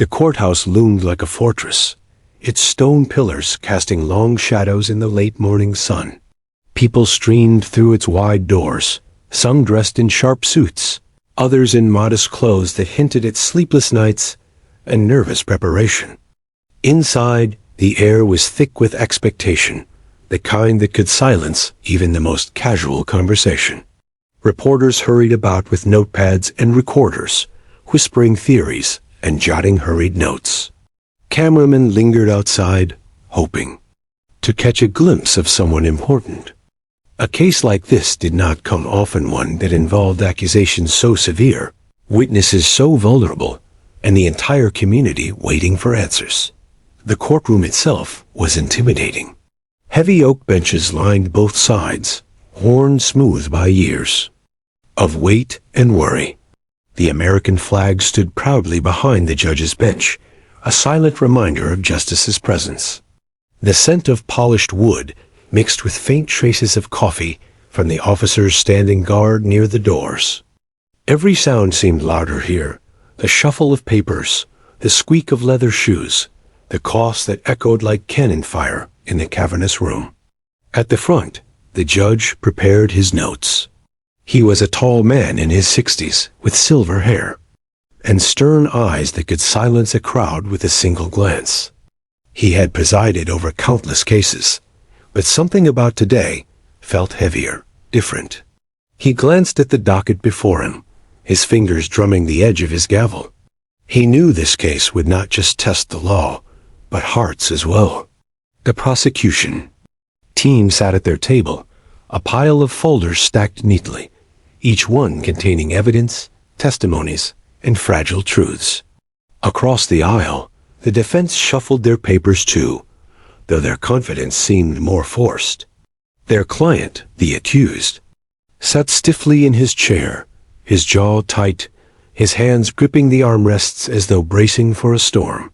The courthouse loomed like a fortress, its stone pillars casting long shadows in the late morning sun. People streamed through its wide doors, some dressed in sharp suits, others in modest clothes that hinted at sleepless nights and nervous preparation. Inside, the air was thick with expectation, the kind that could silence even the most casual conversation. Reporters hurried about with notepads and recorders, whispering theories and jotting hurried notes. Cameramen lingered outside, hoping to catch a glimpse of someone important. A case like this did not come often, one that involved accusations so severe, witnesses so vulnerable, and the entire community waiting for answers. The courtroom itself was intimidating. Heavy oak benches lined both sides, worn smooth by years of wait and worry. The American flag stood proudly behind the judge's bench, a silent reminder of justice's presence. The scent of polished wood mixed with faint traces of coffee from the officers standing guard near the doors. Every sound seemed louder here, the shuffle of papers, the squeak of leather shoes, the coughs that echoed like cannon fire in the cavernous room. At the front, the judge prepared his notes. He was a tall man in his 60s, with silver hair, and stern eyes that could silence a crowd with a single glance. He had presided over countless cases, but something about today felt heavier, different. He glanced at the docket before him, his fingers drumming the edge of his gavel. He knew this case would not just test the law, but hearts as well. The prosecution team sat at their table, a pile of folders stacked neatly, each one containing evidence, testimonies, and fragile truths. Across the aisle, the defense shuffled their papers too, though their confidence seemed more forced. Their client, the accused, sat stiffly in his chair, his jaw tight, his hands gripping the armrests as though bracing for a storm.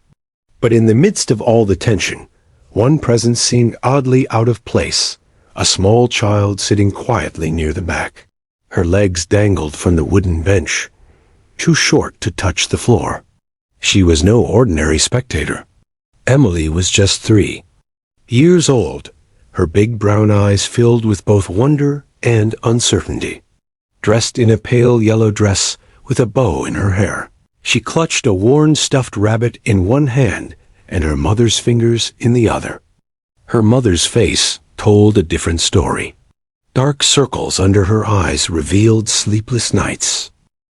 But in the midst of all the tension, one presence seemed oddly out of place, a small child sitting quietly near the back. Her legs dangled from the wooden bench, too short to touch the floor. She was no ordinary spectator. Emily was just 3 years old, her big brown eyes filled with both wonder and uncertainty. Dressed in a pale yellow dress with a bow in her hair, she clutched a worn stuffed rabbit in one hand and her mother's fingers in the other. Her mother's face told a different story. Dark circles under her eyes revealed sleepless nights.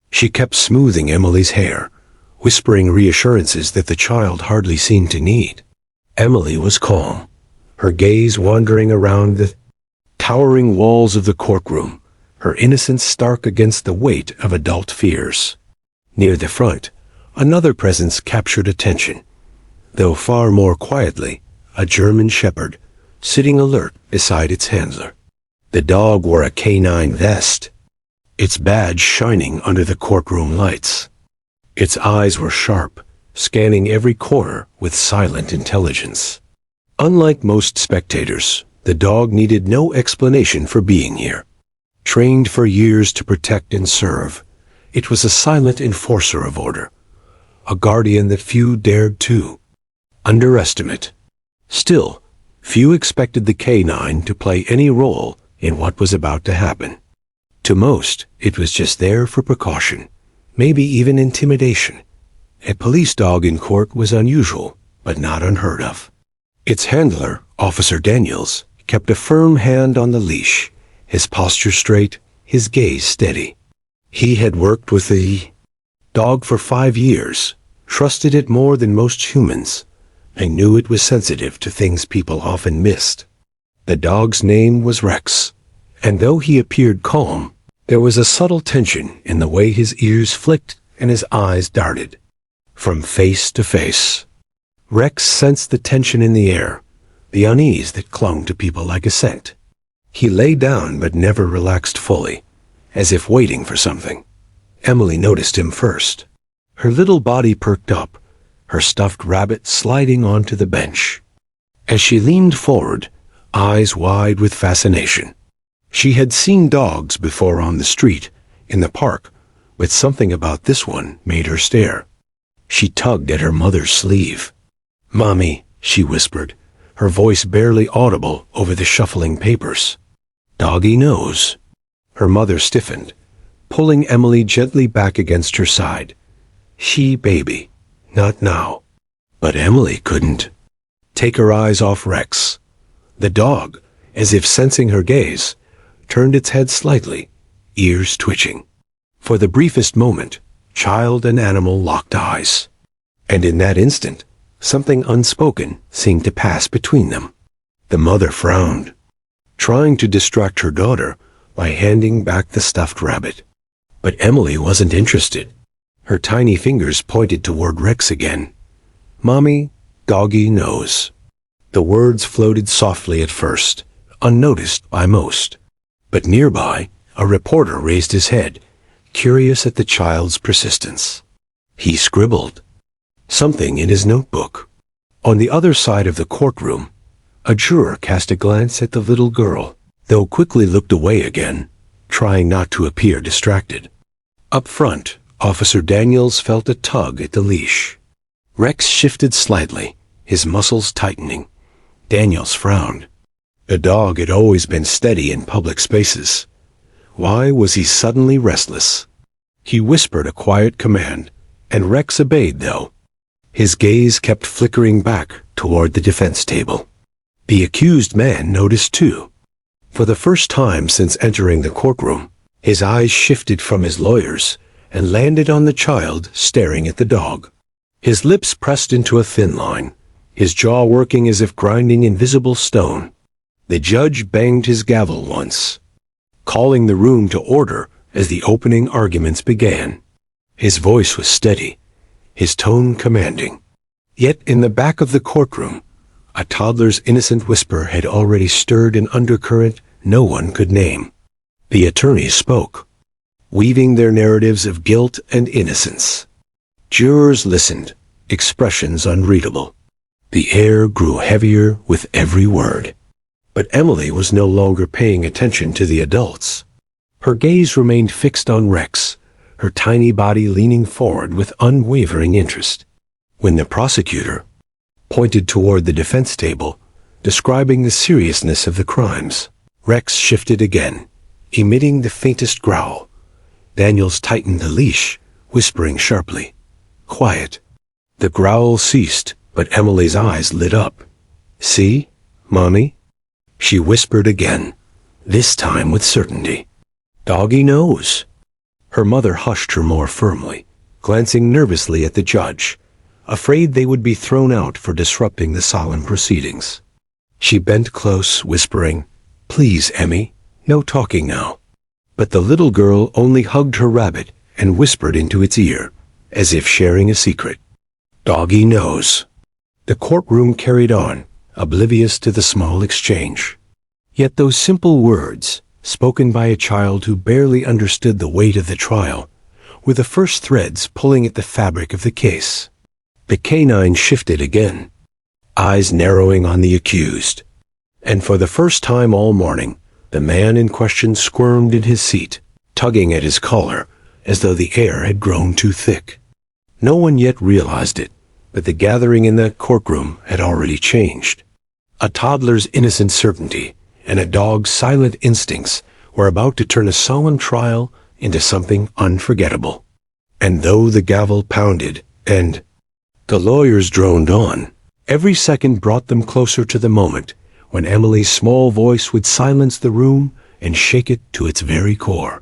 She kept smoothing Emily's hair, whispering reassurances that the child hardly seemed to need. Emily was calm, her gaze wandering around the towering walls of the courtroom, her innocence stark against the weight of adult fears. Near the front, another presence captured attention, though far more quietly, a German shepherd, sitting alert beside its handler. The dog wore a canine vest, its badge shining under the courtroom lights. Its eyes were sharp, scanning every corner with silent intelligence. Unlike most spectators, the dog needed no explanation for being here. Trained for years to protect and serve, it was a silent enforcer of order, a guardian that few dared to underestimate. Still, few expected the canine to play any role in what was about to happen. To most, it was just there for precaution, maybe even intimidation. A police dog in court was unusual, but not unheard of. Its handler, Officer Daniels, kept a firm hand on the leash, his posture straight, his gaze steady. He had worked with the dog for 5 years, trusted it more than most humans, and knew it was sensitive to things people often missed. The dog's name was Rex, and though he appeared calm, there was a subtle tension in the way his ears flicked and his eyes darted from face to face. Rex sensed the tension in the air, the unease that clung to people like a scent. He lay down but never relaxed fully, as if waiting for something. Emily noticed him first. Her little body perked up, her stuffed rabbit sliding onto the bench. As she leaned forward, eyes wide with fascination. She had seen dogs before on the street, in the park, but something about this one made her stare. She tugged at her mother's sleeve. "Mommy," she whispered, her voice barely audible over the shuffling papers. "Doggy knows." Her mother stiffened, pulling Emily gently back against her side. She, baby, not now. But Emily couldn't take her eyes off Rex. The dog, as if sensing her gaze, turned its head slightly, ears twitching. For the briefest moment, child and animal locked eyes. And in that instant, something unspoken seemed to pass between them. The mother frowned, trying to distract her daughter by handing back the stuffed rabbit. But Emily wasn't interested. Her tiny fingers pointed toward Rex again. "Mommy, doggy knows." The words floated softly at first, unnoticed by most. But nearby, a reporter raised his head, curious at the child's persistence. He scribbled something in his notebook. On the other side of the courtroom, a juror cast a glance at the little girl, though quickly looked away again, trying not to appear distracted. Up front, Officer Daniels felt a tug at the leash. Rex shifted slightly, his muscles tightening. Daniels frowned. The dog had always been steady in public spaces. Why was he suddenly restless? He whispered a quiet command, and Rex obeyed, though. His gaze kept flickering back toward the defense table. The accused man noticed too. For the first time since entering the courtroom, his eyes shifted from his lawyers and landed on the child staring at the dog. His lips pressed into a thin line, his jaw working as if grinding invisible stone. The judge banged his gavel once, calling the room to order as the opening arguments began. His voice was steady, his tone commanding. Yet in the back of the courtroom, a toddler's innocent whisper had already stirred an undercurrent no one could name. The attorneys spoke, weaving their narratives of guilt and innocence. Jurors listened, expressions unreadable. The air grew heavier with every word. But Emily was no longer paying attention to the adults. Her gaze remained fixed on Rex, her tiny body leaning forward with unwavering interest. When the prosecutor pointed toward the defense table, describing the seriousness of the crimes, Rex shifted again, emitting the faintest growl. Daniels tightened the leash, whispering sharply, "Quiet." The growl ceased, but Emily's eyes lit up. "See, Mommy?" She whispered again, this time with certainty. "Doggy knows." Her mother hushed her more firmly, glancing nervously at the judge, afraid they would be thrown out for disrupting the solemn proceedings. She bent close, whispering, "Please, Emmy, no talking now." But the little girl only hugged her rabbit and whispered into its ear, as if sharing a secret. "Doggy knows." The courtroom carried on, oblivious to the small exchange. Yet those simple words, spoken by a child who barely understood the weight of the trial, were the first threads pulling at the fabric of the case. The canine shifted again, eyes narrowing on the accused. And for the first time all morning, the man in question squirmed in his seat, tugging at his collar, as though the air had grown too thick. No one yet realized it, but the gathering in the courtroom had already changed. A toddler's innocent certainty and a dog's silent instincts were about to turn a solemn trial into something unforgettable. And though the gavel pounded and the lawyers droned on, every second brought them closer to the moment when Emily's small voice would silence the room and shake it to its very core.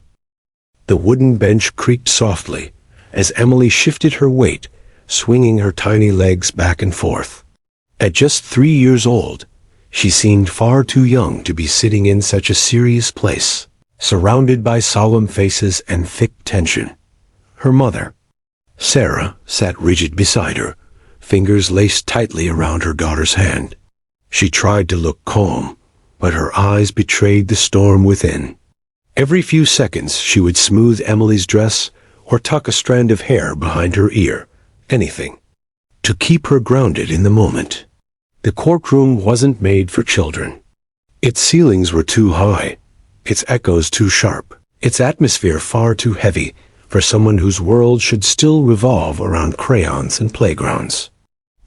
The wooden bench creaked softly as Emily shifted her weight, swinging her tiny legs back and forth. At just 3 years old, she seemed far too young to be sitting in such a serious place, surrounded by solemn faces and thick tension. Her mother, Sarah, sat rigid beside her, fingers laced tightly around her daughter's hand. She tried to look calm, but her eyes betrayed the storm within. Every few seconds she would smooth Emily's dress or tuck a strand of hair behind her ear, anything, to keep her grounded in the moment. The courtroom wasn't made for children. Its ceilings were too high, its echoes too sharp, its atmosphere far too heavy for someone whose world should still revolve around crayons and playgrounds.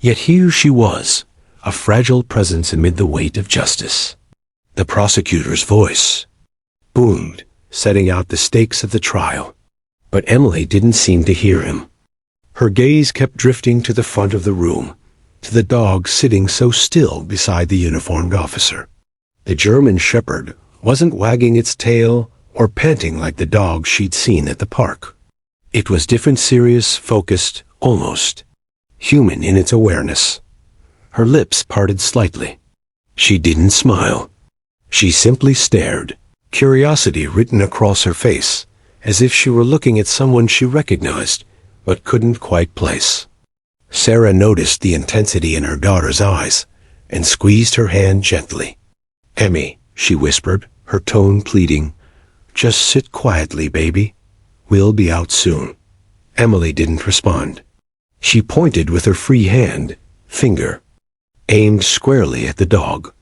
Yet here she was, a fragile presence amid the weight of justice. The prosecutor's voice boomed, setting out the stakes of the trial. But Emily didn't seem to hear him. Her gaze kept drifting to the front of the room, to the dog sitting so still beside the uniformed officer. The German Shepherd wasn't wagging its tail or panting like the dog she'd seen at the park. It was different, serious, focused, almost human in its awareness. Her lips parted slightly. She didn't smile. She simply stared, curiosity written across her face, as if she were looking at someone she recognized, but couldn't quite place. Sarah noticed the intensity in her daughter's eyes, and squeezed her hand gently. "Emmy," she whispered, her tone pleading, "just sit quietly, baby. We'll be out soon." Emily didn't respond. She pointed with her free finger, aimed squarely at the dog.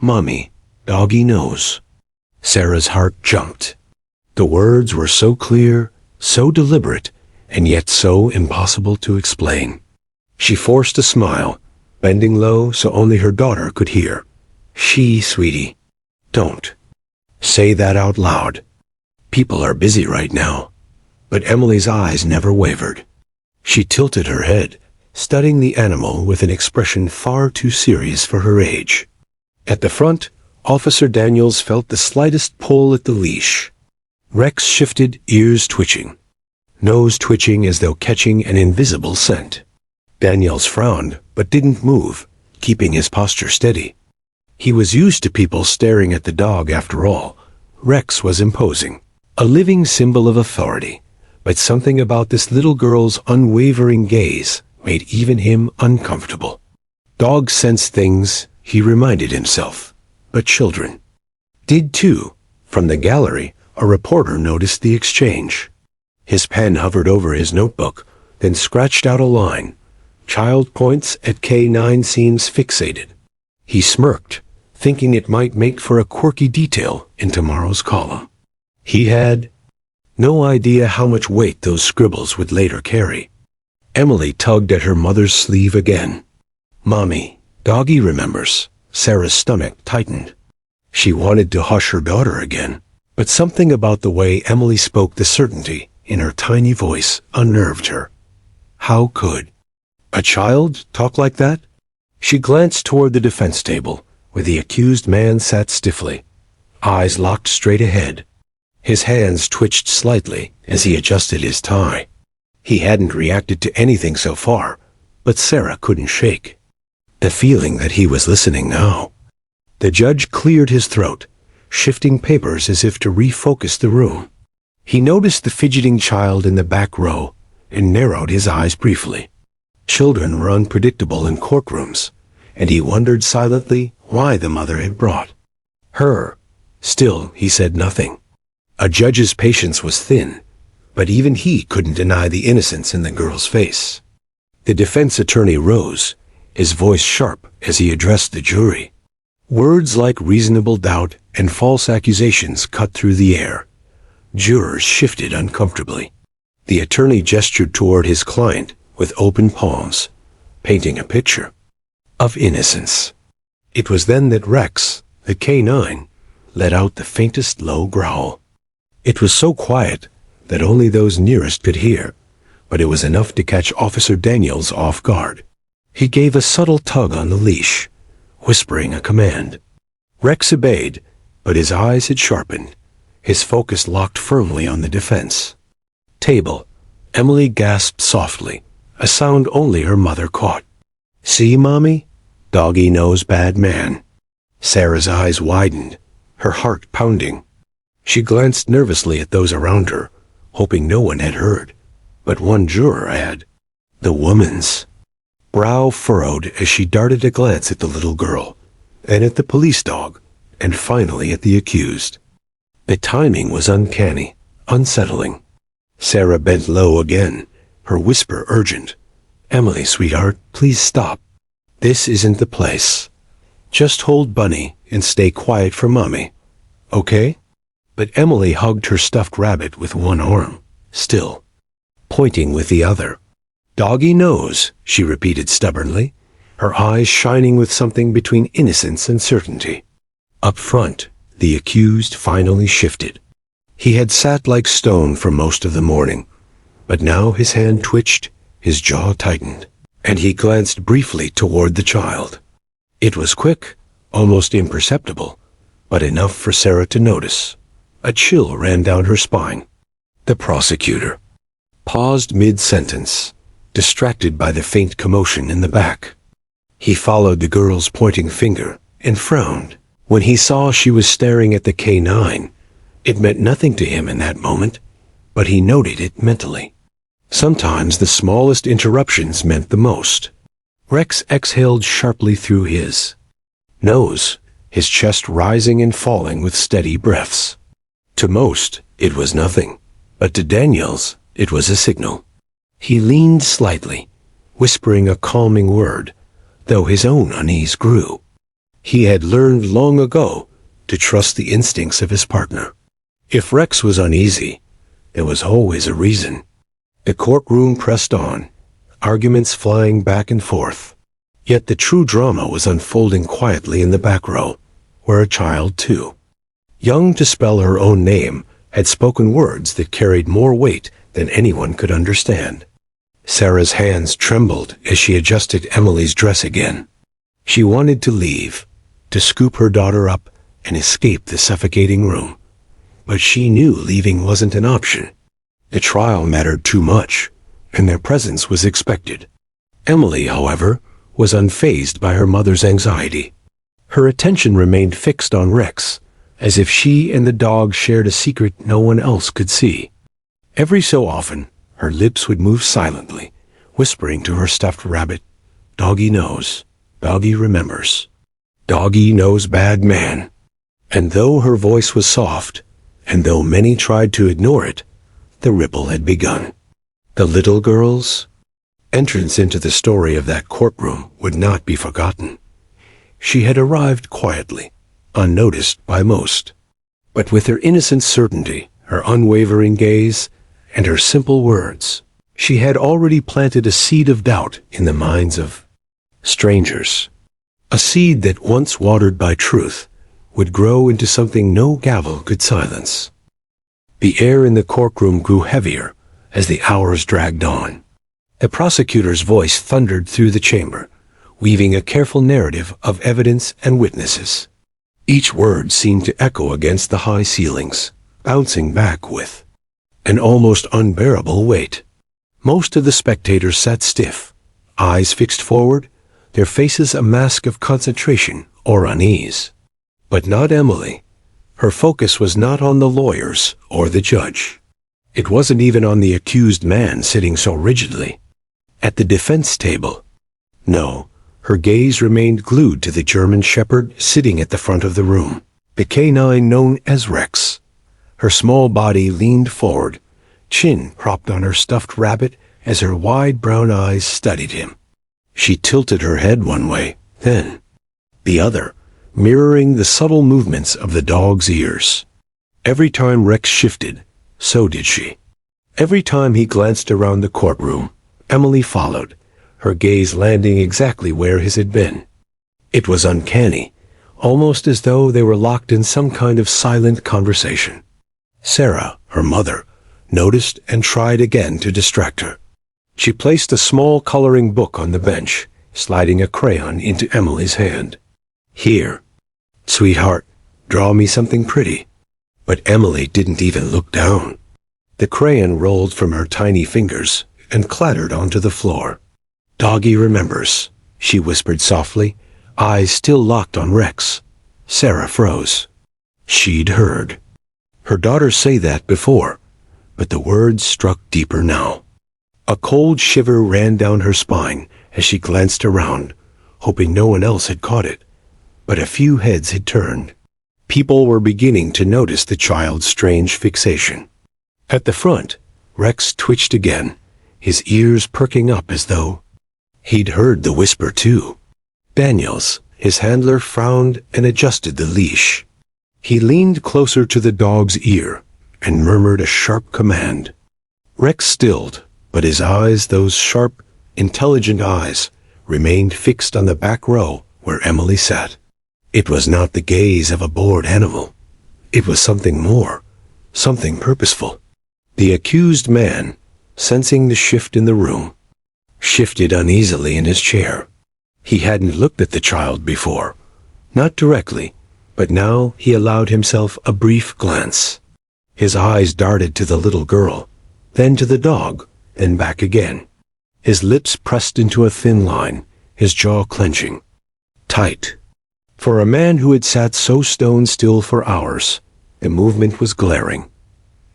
"Mommy, doggy knows." Sarah's heart jumped. The words were so clear, so deliberate, and yet so impossible to explain. She forced a smile, bending low so only her daughter could hear. Sweetie, don't say that out loud. People are busy right now." But Emily's eyes never wavered. She tilted her head, studying the animal with an expression far too serious for her age. At the front, Officer Daniels felt the slightest pull at the leash. Rex shifted, ears twitching, nose twitching as though catching an invisible scent. Daniels frowned, but didn't move, keeping his posture steady. He was used to people staring at the dog after all. Rex was imposing, a living symbol of authority, but something about this little girl's unwavering gaze made even him uncomfortable. Dogs sense things, he reminded himself, but children did too. From the gallery, a reporter noticed the exchange. His pen hovered over his notebook, then scratched out a line. "Child points at K9 seems fixated." He smirked, thinking it might make for a quirky detail in tomorrow's column. He had no idea how much weight those scribbles would later carry. Emily tugged at her mother's sleeve again. "Mommy, doggy remembers." Sarah's stomach tightened. She wanted to hush her daughter again, but something about the way Emily spoke the certainty in her tiny voice unnerved her. How could a child talk like that? She glanced toward the defense table, where the accused man sat stiffly, eyes locked straight ahead. His hands twitched slightly as he adjusted his tie. He hadn't reacted to anything so far, but Sarah couldn't shake the feeling that he was listening now. The judge cleared his throat, shifting papers as if to refocus the room. He noticed the fidgeting child in the back row and narrowed his eyes briefly. Children were unpredictable in courtrooms, and he wondered silently why the mother had brought her. Still, he said nothing. A judge's patience was thin, but even he couldn't deny the innocence in the girl's face. The defense attorney rose, his voice sharp as he addressed the jury. Words like reasonable doubt and false accusations cut through the air. Jurors shifted uncomfortably. The attorney gestured toward his client with open palms, painting a picture of innocence. It was then that Rex, the K9, let out the faintest low growl. It was so quiet that only those nearest could hear, but it was enough to catch Officer Daniels off guard. He gave a subtle tug on the leash, whispering a command. Rex obeyed, but his eyes had sharpened, his focus locked firmly on the defense. "Table." Emily gasped softly, a sound only her mother caught. "See, Mommy? Doggy knows bad man." Sarah's eyes widened, her heart pounding. She glanced nervously at those around her, hoping no one had heard, but one juror had. The woman's brow furrowed as she darted a glance at the little girl, and at the police dog, and finally at the accused. The timing was uncanny, unsettling. Sarah bent low again, her whisper urgent. "Emily, sweetheart, please stop. This isn't the place. Just hold Bunny and stay quiet for Mommy, okay?" But Emily hugged her stuffed rabbit with one arm, still, pointing with the other. "Doggy knows," she repeated stubbornly, her eyes shining with something between innocence and certainty. Up front, the accused finally shifted. He had sat like stone for most of the morning, but now his hand twitched, his jaw tightened, and he glanced briefly toward the child. It was quick, almost imperceptible, but enough for Sarah to notice. A chill ran down her spine. The prosecutor paused mid-sentence, distracted by the faint commotion in the back. He followed the girl's pointing finger and frowned. When he saw she was staring at the K9, it meant nothing to him in that moment, but he noted it mentally. Sometimes the smallest interruptions meant the most. Rex exhaled sharply through his nose, his chest rising and falling with steady breaths. To most, it was nothing, but to Daniels, it was a signal. He leaned slightly, whispering a calming word, though his own unease grew. He had learned long ago to trust the instincts of his partner. If Rex was uneasy, there was always a reason. The courtroom pressed on, arguments flying back and forth. Yet the true drama was unfolding quietly in the back row, where a child, too, young to spell her own name, had spoken words that carried more weight than anyone could understand. Sarah's hands trembled as she adjusted Emily's dress again. She wanted to leave, to scoop her daughter up and escape the suffocating room. But she knew leaving wasn't an option. The trial mattered too much, and their presence was expected. Emily, however, was unfazed by her mother's anxiety. Her attention remained fixed on Rex, as if she and the dog shared a secret no one else could see. Every so often, her lips would move silently, whispering to her stuffed rabbit, "Doggy knows, Doggy remembers, Doggy knows bad man." And though her voice was soft, and though many tried to ignore it, the ripple had begun. The little girl's entrance into the story of that courtroom would not be forgotten. She had arrived quietly, unnoticed by most, but with her innocent certainty, her unwavering gaze, and her simple words, she had already planted a seed of doubt in the minds of strangers. A seed that, once watered by truth, would grow into something no gavel could silence. The air in the courtroom grew heavier as the hours dragged on. The prosecutor's voice thundered through the chamber, weaving a careful narrative of evidence and witnesses. Each word seemed to echo against the high ceilings, bouncing back with an almost unbearable weight. Most of the spectators sat stiff, eyes fixed forward, their faces a mask of concentration or unease. But not Emily. Her focus was not on the lawyers or the judge. It wasn't even on the accused man sitting so rigidly at the defense table. No, her gaze remained glued to the German shepherd sitting at the front of the room, the canine known as Rex. Her small body leaned forward, chin propped on her stuffed rabbit as her wide brown eyes studied him. She tilted her head one way, then the other, mirroring the subtle movements of the dog's ears. Every time Rex shifted, so did she. Every time he glanced around the courtroom, Emily followed, her gaze landing exactly where his had been. It was uncanny, almost as though they were locked in some kind of silent conversation. Sarah, her mother, noticed and tried again to distract her. She placed a small coloring book on the bench, sliding a crayon into Emily's hand. "Here, sweetheart, draw me something pretty." But Emily didn't even look down. The crayon rolled from her tiny fingers and clattered onto the floor. "Doggy remembers," she whispered softly, eyes still locked on Rex. Sarah froze. She'd heard her daughter say that before, but the words struck deeper now. A cold shiver ran down her spine as she glanced around, hoping no one else had caught it. But a few heads had turned. People were beginning to notice the child's strange fixation. At the front, Rex twitched again, his ears perking up as though he'd heard the whisper too. Daniels, his handler, frowned and adjusted the leash. He leaned closer to the dog's ear and murmured a sharp command. Rex stilled, but his eyes, those sharp, intelligent eyes, remained fixed on the back row where Emily sat. It was not the gaze of a bored animal. It was something more, something purposeful. The accused man, sensing the shift in the room, shifted uneasily in his chair. He hadn't looked at the child before, not directly, but now he allowed himself a brief glance. His eyes darted to the little girl, then to the dog, and back again. His lips pressed into a thin line, his jaw clenching. Tight. For a man who had sat so stone still for hours, the movement was glaring.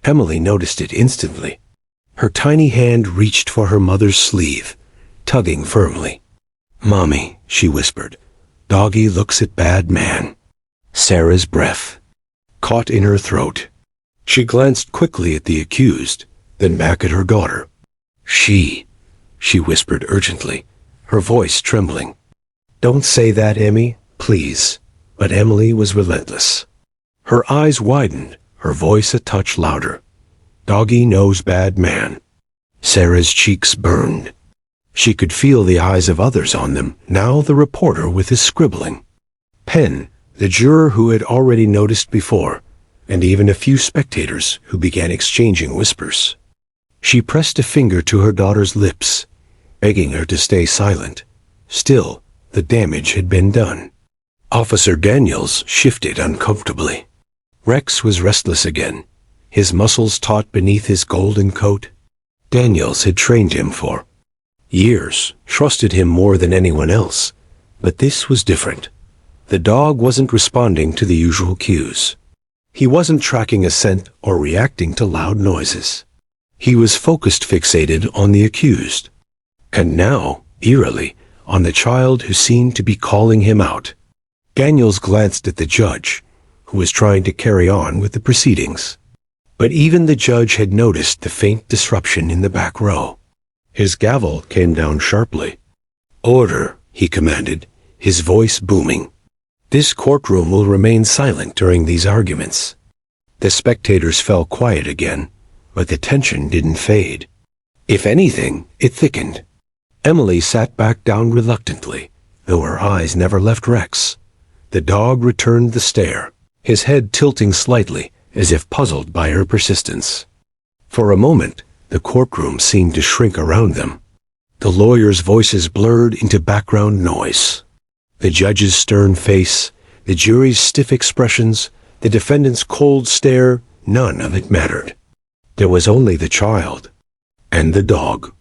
Emily noticed it instantly. Her tiny hand reached for her mother's sleeve, tugging firmly. "Mommy," she whispered. "Doggy looks at bad man." Sarah's breath caught in her throat. She glanced quickly at the accused, then back at her daughter. She whispered urgently, her voice trembling. "Don't say that, Emmy, please." But Emily was relentless. Her eyes widened, her voice a touch louder. "Doggy knows bad man." Sarah's cheeks burned. She could feel the eyes of others on them, now the reporter with his scribbling. Penn, the juror who had already noticed before, and even a few spectators who began exchanging whispers. She pressed a finger to her daughter's lips, begging her to stay silent. Still, the damage had been done. Officer Daniels shifted uncomfortably. Rex was restless again, his muscles taut beneath his golden coat. Daniels had trained him for years, trusted him more than anyone else, but this was different. The dog wasn't responding to the usual cues. He wasn't tracking a scent or reacting to loud noises. He was focused, fixated on the accused. And now, eerily, on the child who seemed to be calling him out. Daniels glanced at the judge, who was trying to carry on with the proceedings. But even the judge had noticed the faint disruption in the back row. His gavel came down sharply. "Order," he commanded, his voice booming. "This courtroom will remain silent during these arguments." The spectators fell quiet again, but the tension didn't fade. If anything, it thickened. Emily sat back down reluctantly, though her eyes never left Rex. The dog returned the stare, his head tilting slightly, as if puzzled by her persistence. For a moment, the courtroom seemed to shrink around them. The lawyers' voices blurred into background noise. The judge's stern face, the jury's stiff expressions, the defendant's cold stare, none of it mattered. There was only the child and the dog.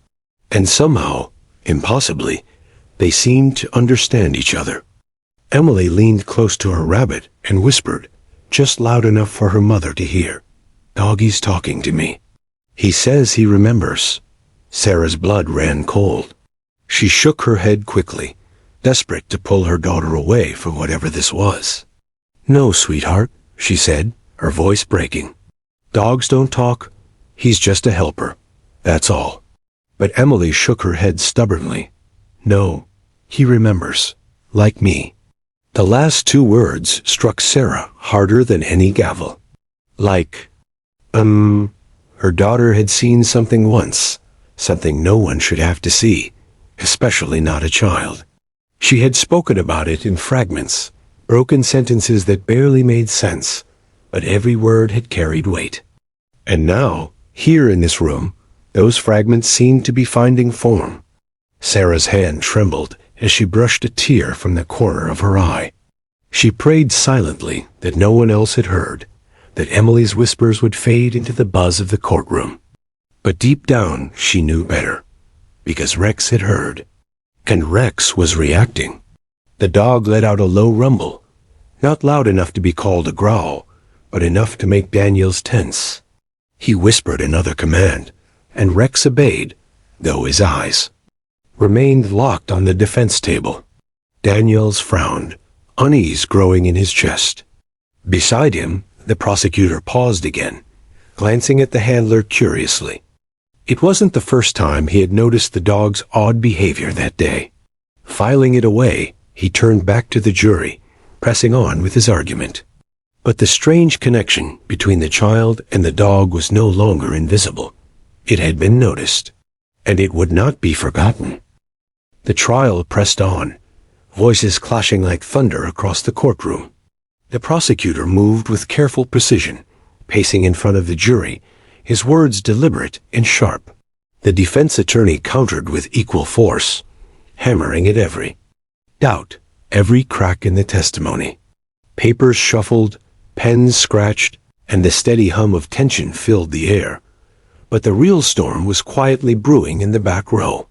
And somehow, impossibly, they seemed to understand each other. Emily leaned close to her rabbit and whispered, just loud enough for her mother to hear, "Doggy's talking to me. He says he remembers." Sarah's blood ran cold. She shook her head quickly, desperate to pull her daughter away from whatever this was. "No, sweetheart," she said, her voice breaking. "Dogs don't talk. He's just a helper. That's all." But Emily shook her head stubbornly. "No, he remembers. Like me." The last two words struck Sarah harder than any gavel. Like, her daughter had seen something once, something no one should have to see, especially not a child. She had spoken about it in fragments, broken sentences that barely made sense, but every word had carried weight. And now, here in this room, those fragments seemed to be finding form. Sarah's hand trembled as she brushed a tear from the corner of her eye. She prayed silently that no one else had heard, that Emily's whispers would fade into the buzz of the courtroom. But deep down, she knew better, because Rex had heard. And Rex was reacting. The dog let out a low rumble, not loud enough to be called a growl, but enough to make Daniels tense. He whispered another command, and Rex obeyed, though his eyes remained locked on the defense table. Daniels frowned, unease growing in his chest. Beside him, the prosecutor paused again, glancing at the handler curiously. It wasn't the first time he had noticed the dog's odd behavior that day. Filing it away, he turned back to the jury, pressing on with his argument. But the strange connection between the child and the dog was no longer invisible. It had been noticed, and it would not be forgotten. The trial pressed on, voices clashing like thunder across the courtroom. The prosecutor moved with careful precision, pacing in front of the jury, his words deliberate and sharp. The defense attorney countered with equal force, hammering at every doubt, every crack in the testimony. Papers shuffled, pens scratched, and the steady hum of tension filled the air. But the real storm was quietly brewing in the back row,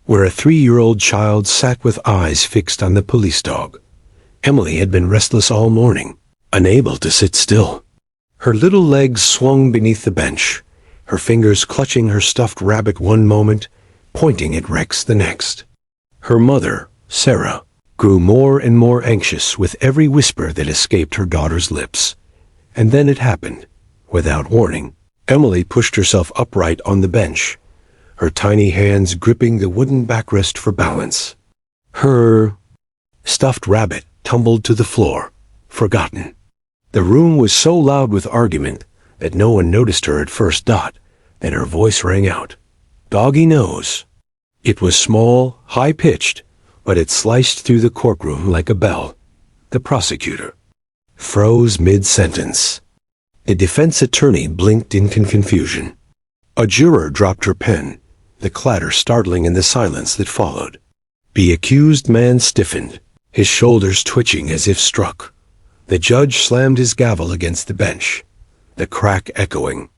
where a 3-year-old child sat with eyes fixed on the police dog. Emily had been restless all morning, unable to sit still. Her little legs swung beneath the bench, her fingers clutching her stuffed rabbit one moment, pointing at Rex the next. Her mother, Sarah, grew more and more anxious with every whisper that escaped her daughter's lips. And then it happened, without warning. Emily pushed herself upright on the bench, her tiny hands gripping the wooden backrest for balance. Her stuffed rabbit tumbled to the floor, forgotten. The room was so loud with argument that no one noticed her at first. Then her voice rang out. "Doggy knows." It was small, high-pitched, but it sliced through the courtroom like a bell. The prosecutor froze mid-sentence. The defense attorney blinked in confusion. A juror dropped her pen, the clatter startling in the silence that followed. The accused man stiffened, his shoulders twitching as if struck. The judge slammed his gavel against the bench, the crack echoing.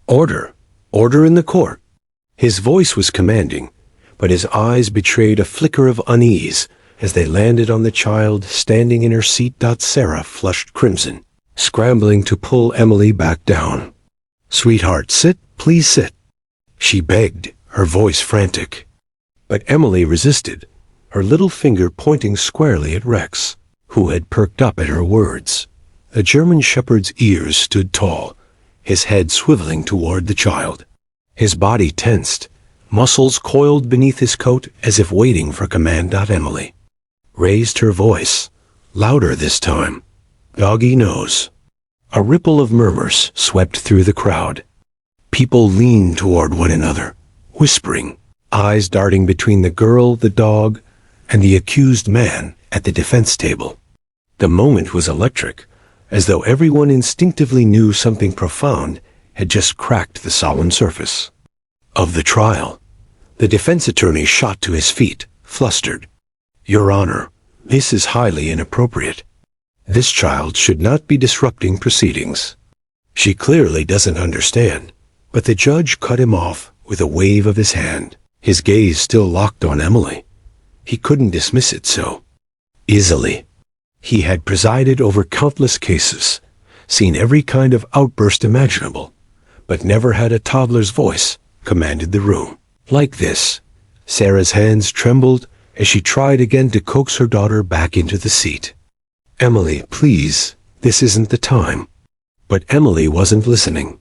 "Order! Order in the court!" His voice was commanding, but his eyes betrayed a flicker of unease as they landed on the child standing in her seat. Sarah flushed crimson, scrambling to pull Emily back down. "Sweetheart, sit, please sit," she begged, her voice frantic. But Emily resisted, her little finger pointing squarely at Rex, who had perked up at her words. A German shepherd's ears stood tall, his head swiveling toward the child. His body tensed, muscles coiled beneath his coat as if waiting for command. Emily raised her voice, louder this time. "Doggy knows." A ripple of murmurs swept through the crowd. People leaned toward one another, whispering, eyes darting between the girl, the dog, and the accused man at the defense table. The moment was electric, as though everyone instinctively knew something profound had just cracked the solemn surface of the trial. The defense attorney shot to his feet, flustered. "Your Honor, this is highly inappropriate. This child should not be disrupting proceedings. She clearly doesn't understand." But the judge cut him off with a wave of his hand, his gaze still locked on Emily. He couldn't dismiss it so easily. He had presided over countless cases, seen every kind of outburst imaginable, but never had a toddler's voice commanded the room like this. Sarah's hands trembled as she tried again to coax her daughter back into the seat. "Emily, please, this isn't the time." But Emily wasn't listening.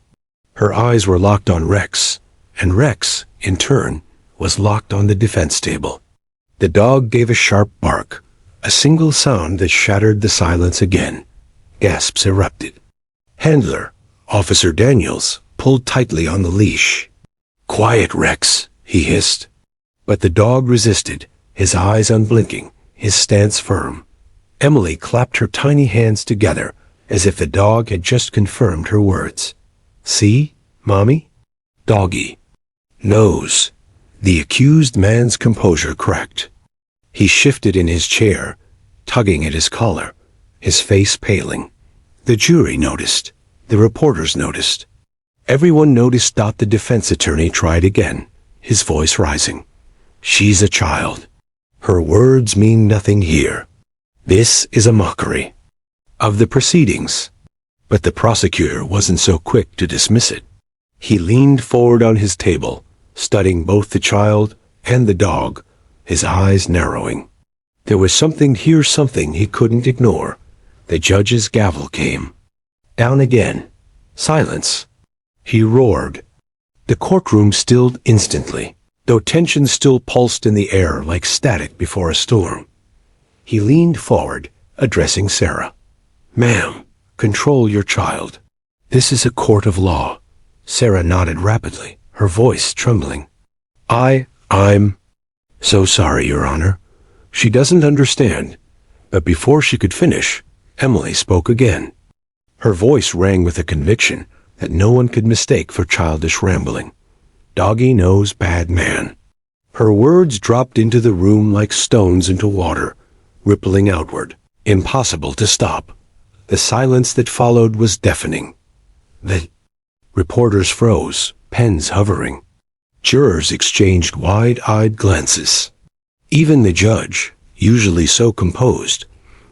Her eyes were locked on Rex, and Rex, in turn, was locked on the defense table. The dog gave a sharp bark, a single sound that shattered the silence again. Gasps erupted. Handler, Officer Daniels, pulled tightly on the leash. "Quiet, Rex," he hissed. But the dog resisted, his eyes unblinking, his stance firm. Emily clapped her tiny hands together, as if the dog had just confirmed her words. "See, Mommy? Doggy knows." The accused man's composure cracked. He shifted in his chair, tugging at his collar, his face paling. The jury noticed. The reporters noticed. Everyone noticed. The defense attorney tried again, his voice rising. "She's a child. Her words mean nothing here. This is a mockery of the proceedings." But the prosecutor wasn't so quick to dismiss it. He leaned forward on his table, studying both the child and the dog, his eyes narrowing. There was something here, something he couldn't ignore. The judge's gavel came. Down again. Silence. He roared. The courtroom stilled instantly, though tension still pulsed in the air like static before a storm. He leaned forward, addressing Sarah. "Ma'am, control your child. This is a court of law." Sarah nodded rapidly, her voice trembling. I'm so sorry, Your Honor. She doesn't understand. But before she could finish, Emily spoke again. Her voice rang with a conviction that no one could mistake for childish rambling. Doggy knows bad man. Her words dropped into the room like stones into water, rippling outward, impossible to stop. The silence that followed was deafening. The reporters froze, pens hovering. Jurors exchanged wide-eyed glances. Even the judge, usually so composed,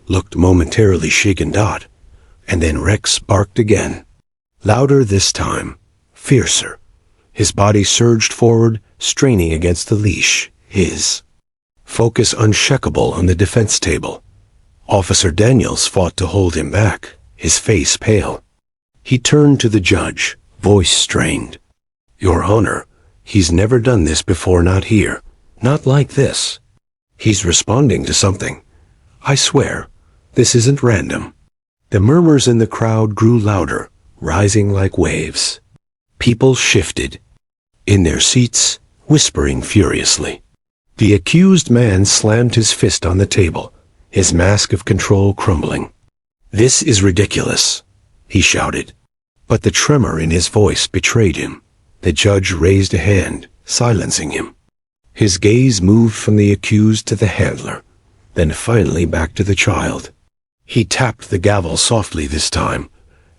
looked momentarily shaken. And then Rex barked again. Louder this time, fiercer. His body surged forward, straining against the leash, his focus unshakable on the defense table. Officer Daniels fought to hold him back, his face pale. He turned to the judge, voice strained. Your Honor, he's never done this before, not here, not like this. He's responding to something. I swear, this isn't random. The murmurs in the crowd grew louder, rising like waves. People shifted in their seats, whispering furiously. The accused man slammed his fist on the table, his mask of control crumbling. This is ridiculous, he shouted. But the tremor in his voice betrayed him. The judge raised a hand, silencing him. His gaze moved from the accused to the handler, then finally back to the child. He tapped the gavel softly this time,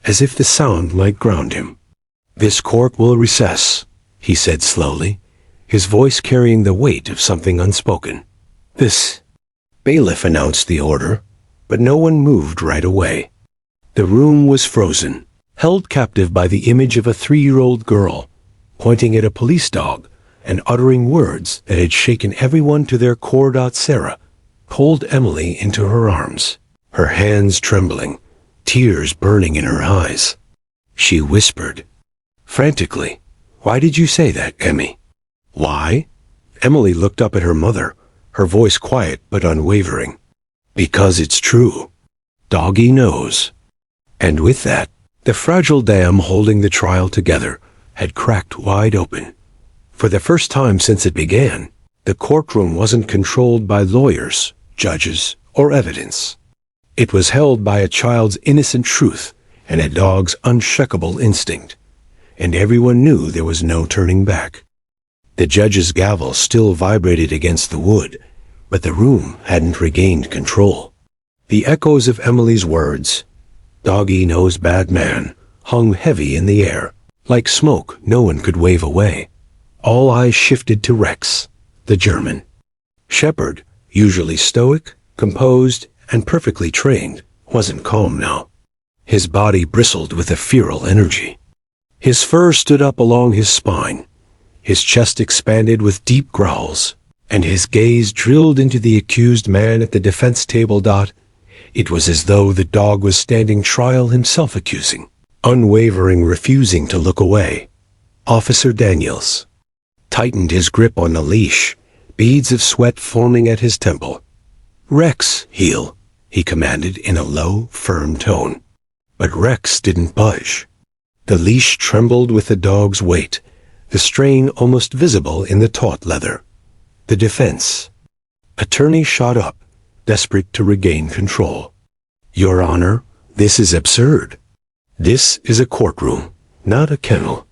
as if the sound might ground him. This court will recess, he said slowly, his voice carrying the weight of something unspoken. This bailiff announced the order, but no one moved right away. The room was frozen, held captive by the image of a 3-year-old girl, pointing at a police dog and uttering words that had shaken everyone to their core. Sarah pulled Emily into her arms, her hands trembling, tears burning in her eyes. She whispered frantically, "Why did you say that, Emmy?" Why? Emily looked up at her mother, her voice quiet but unwavering. Because it's true. Doggy knows. And with that, the fragile dam holding the trial together had cracked wide open. For the first time since it began, the courtroom wasn't controlled by lawyers, judges, or evidence. It was held by a child's innocent truth and a dog's unshakable instinct. And everyone knew there was no turning back. The judge's gavel still vibrated against the wood, but the room hadn't regained control. The echoes of Emily's words, "Doggy knows bad man," hung heavy in the air, like smoke no one could wave away. All eyes shifted to Rex, the German. Shepard, usually stoic, composed, and perfectly trained, wasn't calm now. His body bristled with a feral energy. His fur stood up along his spine, his chest expanded with deep growls, and his gaze drilled into the accused man at the defense table. It was as though the dog was standing trial himself, accusing, unwavering, refusing to look away. Officer Daniels tightened his grip on the leash, beads of sweat forming at his temple. "Rex, heel," he commanded in a low, firm tone. But Rex didn't budge. The leash trembled with the dog's weight, the strain almost visible in the taut leather. The defense attorney shot up, desperate to regain control. "Your Honor, this is absurd. This is a courtroom, not a kennel.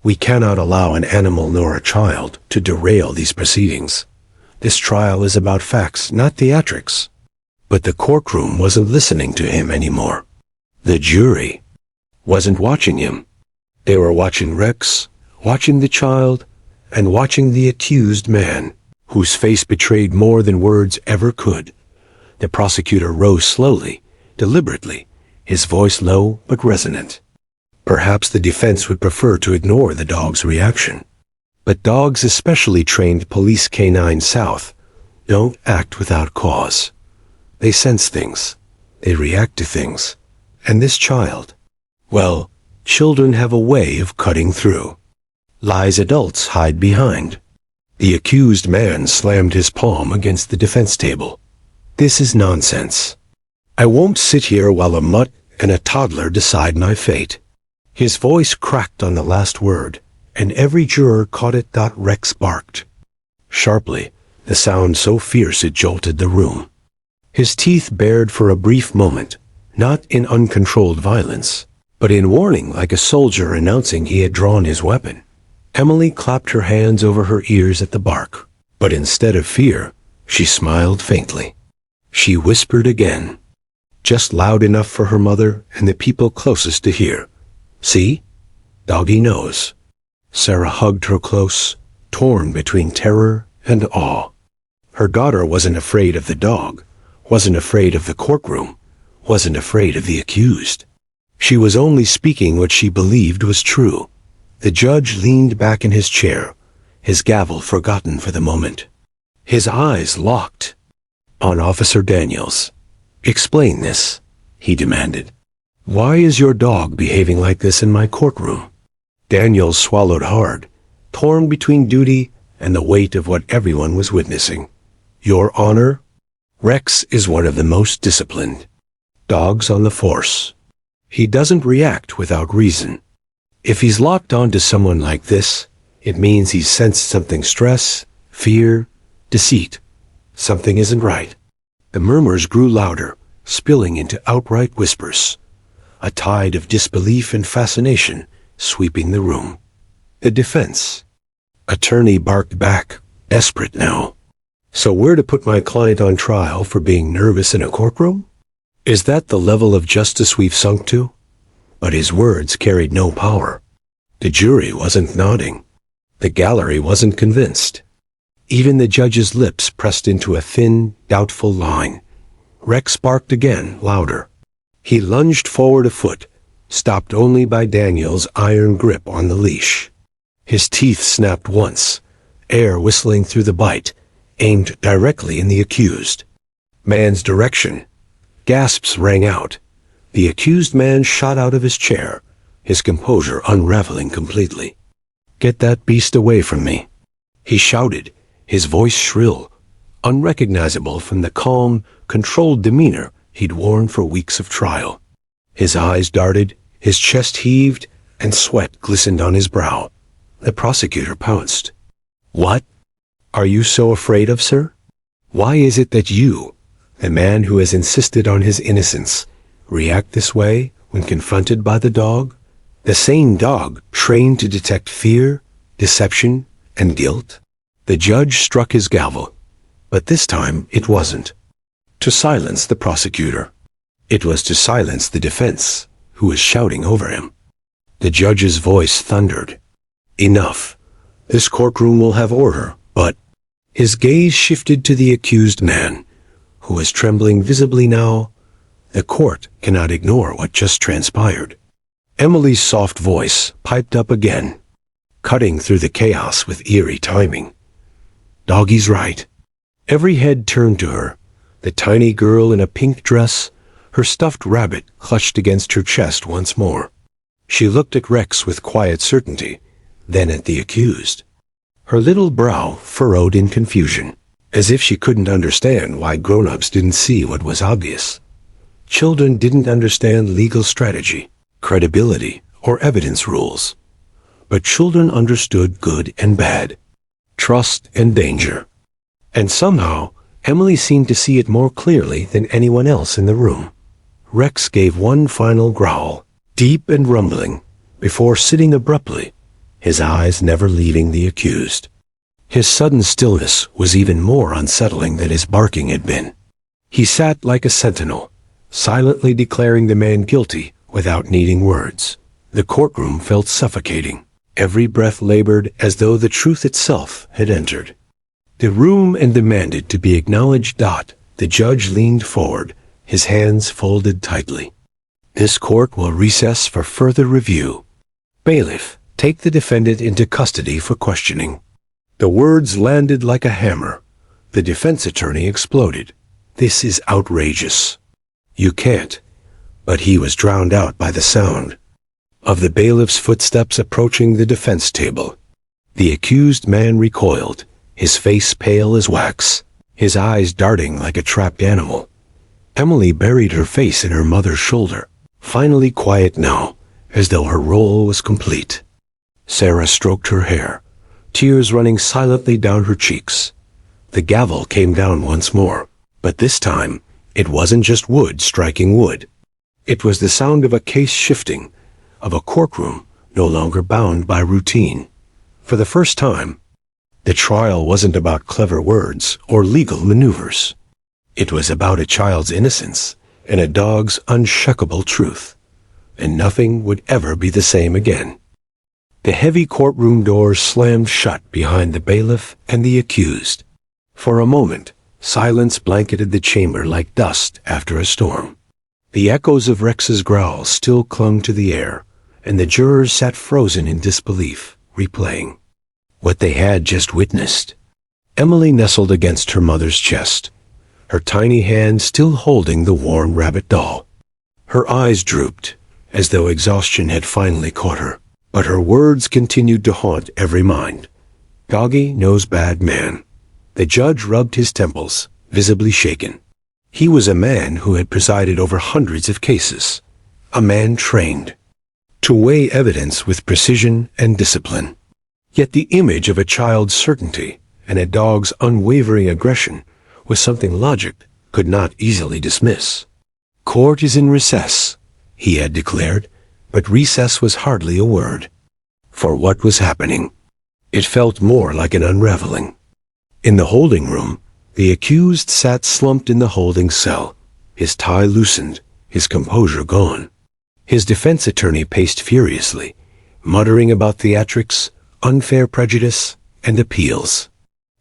We cannot allow an animal nor a child to derail these proceedings. This trial is about facts, not theatrics." But the courtroom wasn't listening to him anymore. The jury wasn't watching him. They were watching Rex, watching the child, and watching the accused man, whose face betrayed more than words ever could. The prosecutor rose slowly, deliberately, his voice low but resonant. Perhaps the defense would prefer to ignore the dog's reaction. But dogs, especially trained Police K-9 South, don't act without cause. They sense things. They react to things. And this child, well, children have a way of cutting through. Lies adults hide behind. The accused man slammed his palm against the defense table. "This is nonsense. I won't sit here while a mutt and a toddler decide my fate." His voice cracked on the last word, and every juror caught it. Rex barked. Sharply, the sound so fierce it jolted the room. His teeth bared for a brief moment, not in uncontrolled violence, but in warning, like a soldier announcing he had drawn his weapon. Emily clapped her hands over her ears at the bark, but instead of fear, she smiled faintly. She whispered again, just loud enough for her mother and the people closest to hear. "See? Doggy knows." Sarah hugged her close, torn between terror and awe. Her daughter wasn't afraid of the dog, wasn't afraid of the courtroom, wasn't afraid of the accused. She was only speaking what she believed was true. The judge leaned back in his chair, his gavel forgotten for the moment. His eyes locked on Officer Daniels. "Explain this," he demanded. "Why is your dog behaving like this in my courtroom?" Daniels swallowed hard, torn between duty and the weight of what everyone was witnessing. "Your Honor, Rex is one of the most disciplined dogs on the force. He doesn't react without reason. If he's locked onto someone like this, it means he's sensed something: stress, fear, deceit. Something isn't right." The murmurs grew louder, spilling into outright whispers, a tide of disbelief and fascination sweeping the room. The defense attorney barked back, desperate now. "So we're to put my client on trial for being nervous in a courtroom? Is that the level of justice we've sunk to?" But his words carried no power. The jury wasn't nodding. The gallery wasn't convinced. Even the judge's lips pressed into a thin, doubtful line. Rex barked again, louder. He lunged forward a foot, stopped only by Daniel's iron grip on the leash. His teeth snapped once, air whistling through the bite, aimed directly in the accused man's direction. Gasps rang out. The accused man shot out of his chair, his composure unraveling completely. "Get that beast away from me," he shouted, his voice shrill, unrecognizable from the calm, controlled demeanor he'd worn for weeks of trial. His eyes darted, his chest heaved, and sweat glistened on his brow. The prosecutor pounced. "What are you so afraid of, sir? Why is it that you, the man who has insisted on his innocence, react this way when confronted by the dog? The same dog trained to detect fear, deception, and guilt?" The judge struck his gavel, but this time it wasn't to silence the prosecutor. It was to silence the defense, who was shouting over him. The judge's voice thundered. "Enough. This courtroom will have order, but—" His gaze shifted to the accused man, who was trembling visibly now. The court cannot ignore what just transpired. Emily's soft voice piped up again, cutting through the chaos with eerie timing. "Doggy's right." Every head turned to her, the tiny girl in a pink dress, her stuffed rabbit clutched against her chest once more. She looked at Rex with quiet certainty, then at the accused. Her little brow furrowed in confusion, as if she couldn't understand why grown-ups didn't see what was obvious. Children didn't understand legal strategy, credibility, or evidence rules. But children understood good and bad, trust and danger. And somehow, Emily seemed to see it more clearly than anyone else in the room. Rex gave one final growl, deep and rumbling, before sitting abruptly, his eyes never leaving the accused. His sudden stillness was even more unsettling than his barking had been. He sat like a sentinel, silently declaring the man guilty without needing words. The courtroom felt suffocating. Every breath labored as though the truth itself had entered. The room and demanded to be acknowledged. The judge leaned forward, his hands folded tightly. "This court will recess for further review. Bailiff, take the defendant into custody for questioning." The words landed like a hammer. The defense attorney exploded. "This is outrageous. You can't." But he was drowned out by the sound of the bailiff's footsteps approaching the defense table. The accused man recoiled, his face pale as wax, his eyes darting like a trapped animal. Emily buried her face in her mother's shoulder, finally quiet now, as though her role was complete. Sarah stroked her hair, tears running silently down her cheeks. The gavel came down once more, but this time it wasn't just wood striking wood. It was the sound of a case shifting, of a courtroom no longer bound by routine. For the first time, the trial wasn't about clever words or legal maneuvers. It was about a child's innocence and a dog's unshakable truth, and nothing would ever be the same again. The heavy courtroom doors slammed shut behind the bailiff and the accused. For a moment, silence blanketed the chamber like dust after a storm. The echoes of Rex's growl still clung to the air, and the jurors sat frozen in disbelief, replaying what they had just witnessed. Emily nestled against her mother's chest, her tiny hand still holding the worn rabbit doll. Her eyes drooped, as though exhaustion had finally caught her, but her words continued to haunt every mind. Doggy knows bad man. The judge rubbed his temples, visibly shaken. He was a man who had presided over hundreds of cases, a man trained to weigh evidence with precision and discipline. Yet the image of a child's certainty and a dog's unwavering aggression was something logic could not easily dismiss. "Court is in recess," he had declared, but recess was hardly a word. For what was happening? It felt more like an unraveling. In the holding room, the accused sat slumped in the holding cell, his tie loosened, his composure gone. His defense attorney paced furiously, muttering about theatrics, unfair prejudice, and appeals.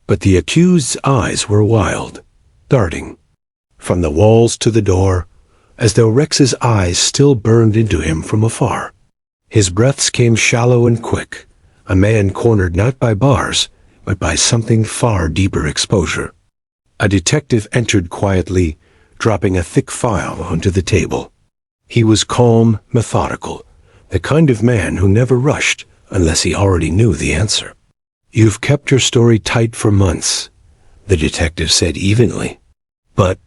But the accused's eyes were wild, darting from the walls to the door, as though Rex's eyes still burned into him from afar. His breaths came shallow and quick, a man cornered not by bars, but by something far deeper exposure. A detective entered quietly, dropping a thick file onto the table. He was calm, methodical, the kind of man who never rushed unless he already knew the answer. "You've kept your story tight for months," the detective said evenly. "But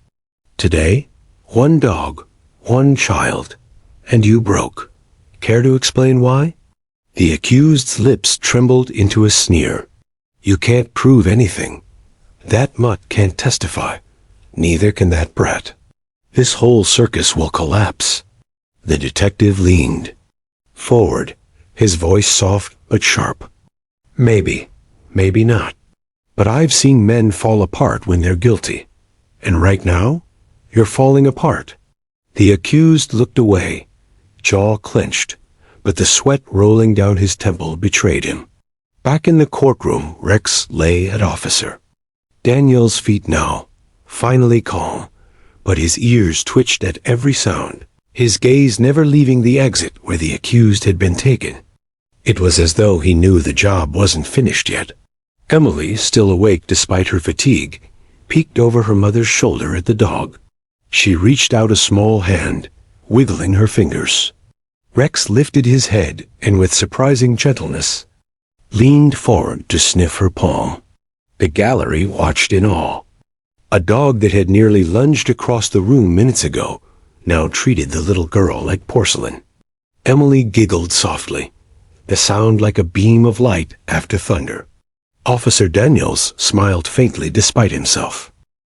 today, one dog, one child, and you broke. Care to explain why?" The accused's lips trembled into a sneer. "You can't prove anything. That mutt can't testify. Neither can that brat. This whole circus will collapse." The detective leaned forward, his voice soft but sharp. "Maybe, maybe not. But I've seen men fall apart when they're guilty. And right now, you're falling apart." The accused looked away, jaw clenched, but the sweat rolling down his temple betrayed him. Back in the courtroom, Rex lay at Officer Daniel's feet now, finally calm, but his ears twitched at every sound, his gaze never leaving the exit where the accused had been taken. It was as though he knew the job wasn't finished yet. Emily, still awake despite her fatigue, peeked over her mother's shoulder at the dog. She reached out a small hand, wiggling her fingers. Rex lifted his head and with surprising gentleness leaned forward to sniff her palm. The gallery watched in awe. A dog that had nearly lunged across the room minutes ago now treated the little girl like porcelain. Emily giggled softly, the sound like a beam of light after thunder. Officer Daniels smiled faintly despite himself.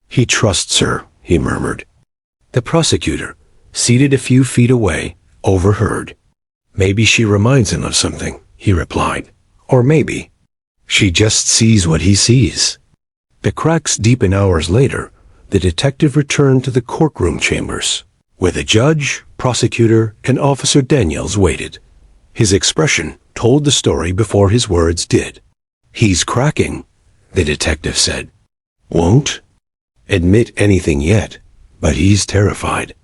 "He trusts her," he murmured. The prosecutor, seated a few feet away, overheard. "Maybe she reminds him of something," he replied. "Or maybe she just sees what he sees." The cracks deepen. Hours later, the detective returned to the courtroom chambers, where the judge, prosecutor, and Officer Daniels waited. His expression told the story before his words did. "He's cracking," the detective said. "Won't admit anything yet, but he's terrified.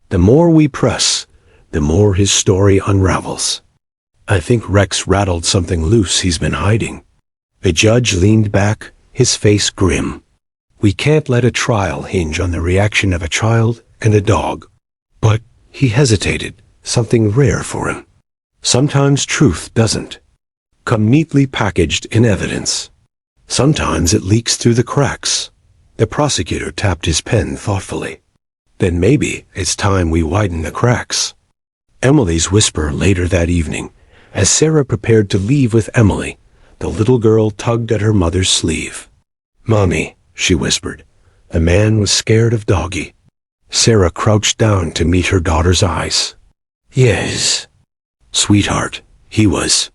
The more we press, the more his story unravels. I think Rex rattled something loose he's been hiding." The judge leaned back, his face grim. "We can't let a trial hinge on the reaction of a child and a dog." But he hesitated, something rare for him. Sometimes truth doesn't come neatly packaged in evidence. Sometimes it leaks through the cracks. The prosecutor tapped his pen thoughtfully. "Then maybe it's time we widen the cracks." Emily's whisper later that evening, As Sarah prepared to leave with Emily, the little girl tugged at her mother's sleeve. "Mommy," she whispered. The man was scared of Doggy. Sarah crouched down to meet her daughter's eyes. "Yes, sweetheart," he was.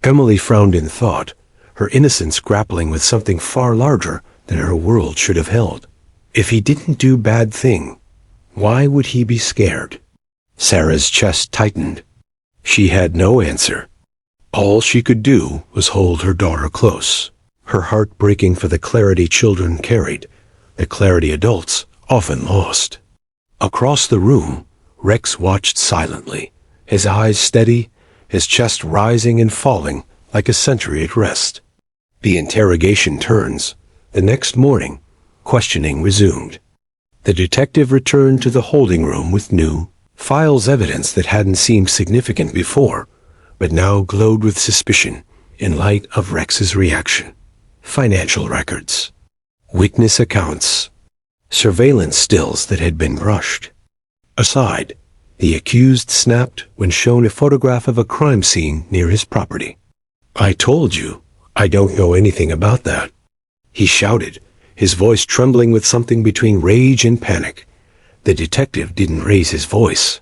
Emily frowned in thought, her innocence grappling with something far larger than her world should have held. If he didn't do bad thing, why would he be scared? Sarah's chest tightened. She had no answer. All she could do was hold her daughter close, her heart breaking for the clarity children carried, the clarity adults often lost. Across the room, Rex watched silently, his eyes steady, his chest rising and falling like a sentry at rest. The interrogation turns. The next morning, questioning resumed. The detective returned to the holding room with new files, evidence that hadn't seemed significant before, but now glowed with suspicion in light of Rex's reaction. Financial records, witness accounts, surveillance stills that had been brushed aside. The accused snapped when shown a photograph of a crime scene near his property. "I told you, I don't know anything about that," he shouted, his voice trembling with something between rage and panic. The detective didn't raise his voice.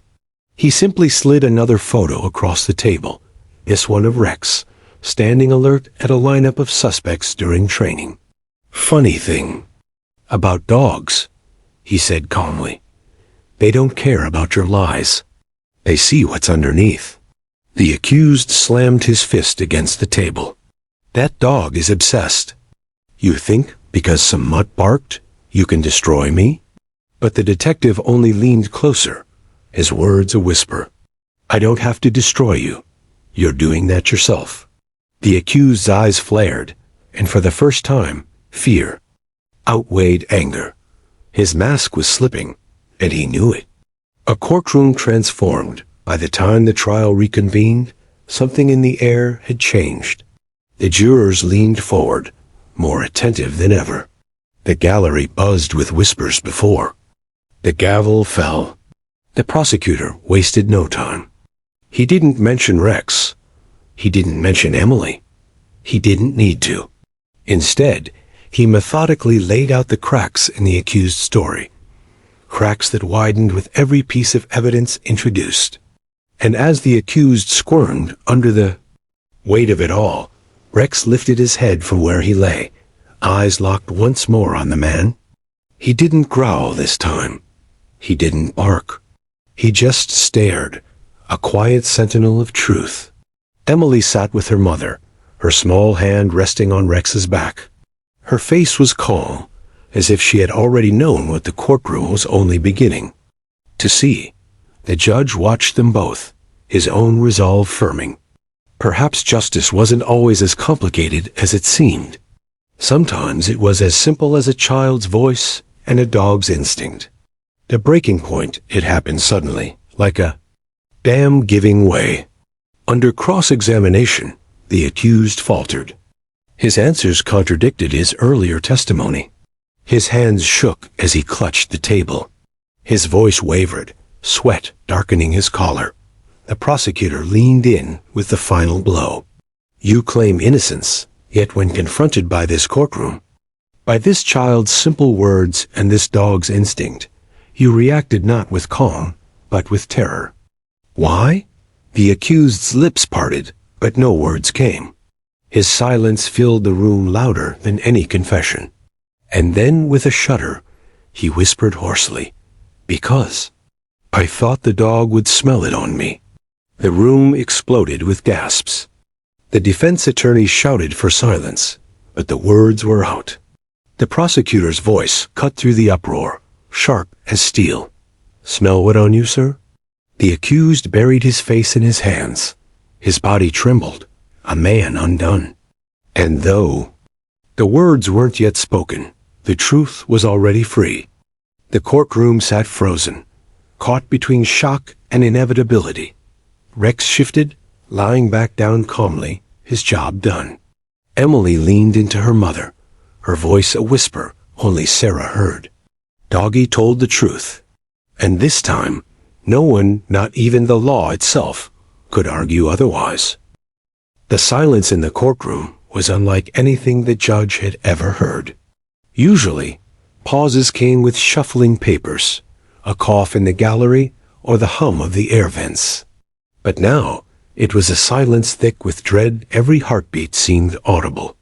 He simply slid another photo across the table, this one of Rex, standing alert at a lineup of suspects during training. "Funny thing about dogs," he said calmly. "They don't care about your lies. They see what's underneath." The accused slammed his fist against the table. "That dog is obsessed. You think because some mutt barked, you can destroy me?" But the detective only leaned closer, his words a whisper. "I don't have to destroy you. You're doing that yourself." The accused's eyes flared, and for the first time, fear outweighed anger. His mask was slipping, and he knew it. A courtroom transformed. By the time the trial reconvened, something in the air had changed. The jurors leaned forward, more attentive than ever. The gallery buzzed with whispers before. The gavel fell. The prosecutor wasted no time. He didn't mention Rex. He didn't mention Emily. He didn't need to. Instead, he methodically laid out the cracks in the accused's story. Cracks that widened with every piece of evidence introduced. And as the accused squirmed under the weight of it all, Rex lifted his head from where he lay, eyes locked once more on the man. He didn't growl this time. He didn't bark. He just stared, a quiet sentinel of truth. Emily sat with her mother, her small hand resting on Rex's back. Her face was calm, as if she had already known what the courtroom was only beginning to see. The judge watched them both, his own resolve firming. Perhaps justice wasn't always as complicated as it seemed. Sometimes it was as simple as a child's voice and a dog's instinct. The breaking point, it happened suddenly, like a dam giving way. Under cross-examination, the accused faltered. His answers contradicted his earlier testimony. His hands shook as he clutched the table. His voice wavered, sweat darkening his collar. The prosecutor leaned in with the final blow. "You claim innocence, yet when confronted by this courtroom, by this child's simple words and this dog's instinct, you reacted not with calm, but with terror. Why?" The accused's lips parted, but no words came. His silence filled the room louder than any confession. And then, with a shudder, he whispered hoarsely, "Because I thought the dog would smell it on me." The room exploded with gasps. The defense attorney shouted for silence, but the words were out. The prosecutor's voice cut through the uproar, sharp as steel. "Smell what on you, sir?" The accused buried his face in his hands. His body trembled, a man undone. And though the words weren't yet spoken, the truth was already free. The courtroom sat frozen, caught between shock and inevitability. Rex shifted, lying back down calmly, his job done. Emily leaned into her mother, her voice a whisper only Sarah heard. Doggy told the truth. And this time, no one, not even the law itself, could argue otherwise. The silence in the courtroom was unlike anything the judge had ever heard. Usually, pauses came with shuffling papers, a cough in the gallery, or the hum of the air vents. But now, it was a silence thick with dread. Every heartbeat seemed audible,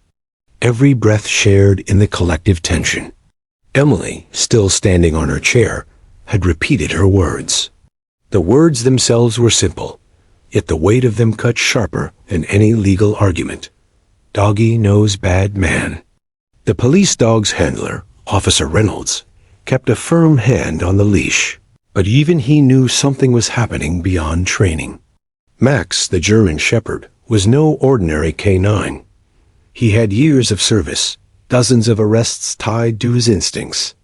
every breath shared in the collective tension. Emily, still standing on her chair, had repeated her words. The words themselves were simple, yet the weight of them cut sharper than any legal argument. Doggy knows bad man. The police dog's handler, Officer Reynolds, kept a firm hand on the leash, but even he knew something was happening beyond training. Max, the German Shepherd, was no ordinary canine. He had years of service, dozens of arrests tied to his instincts,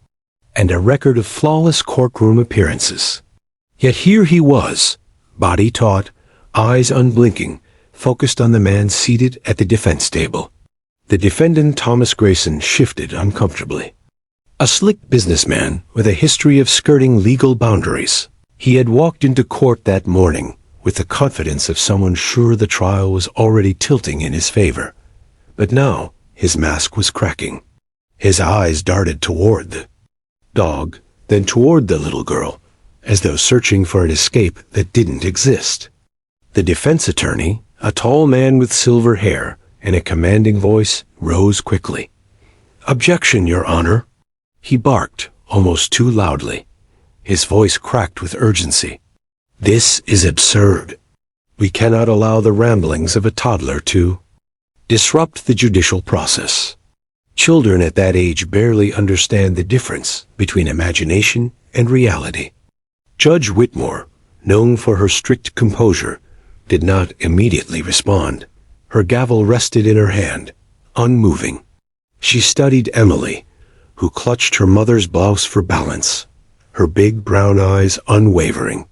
and a record of flawless courtroom appearances. Yet here he was, body taut, eyes unblinking, focused on the man seated at the defense table. The defendant, Thomas Grayson, shifted uncomfortably. A slick businessman with a history of skirting legal boundaries, he had walked into court that morning with the confidence of someone sure the trial was already tilting in his favor. But now, his mask was cracking. His eyes darted toward the dog, then toward the little girl, as though searching for an escape that didn't exist. The defense attorney, a tall man with silver hair and a commanding voice, rose quickly. "Objection, Your Honor," he barked, almost too loudly. His voice cracked with urgency. "This is absurd. We cannot allow the ramblings of a toddler to disrupt the judicial process. Children at that age barely understand the difference between imagination and reality." Judge Whitmore, known for her strict composure, did not immediately respond. Her gavel rested in her hand, unmoving. She studied Emily, who clutched her mother's blouse for balance, her big brown eyes unwavering.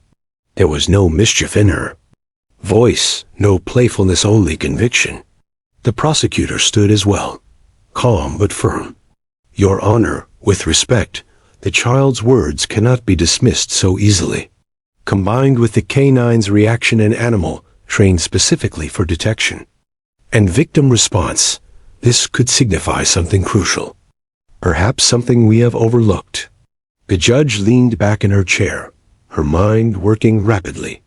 There was no mischief in her voice, no playfulness, only conviction. The prosecutor stood as well, calm but firm. "Your Honor, with respect, the child's words cannot be dismissed so easily." Combined with the canine's reaction, an animal trained specifically for detection and victim response, this could signify something crucial. Perhaps something we have overlooked. The judge leaned back in her chair, her mind working rapidly.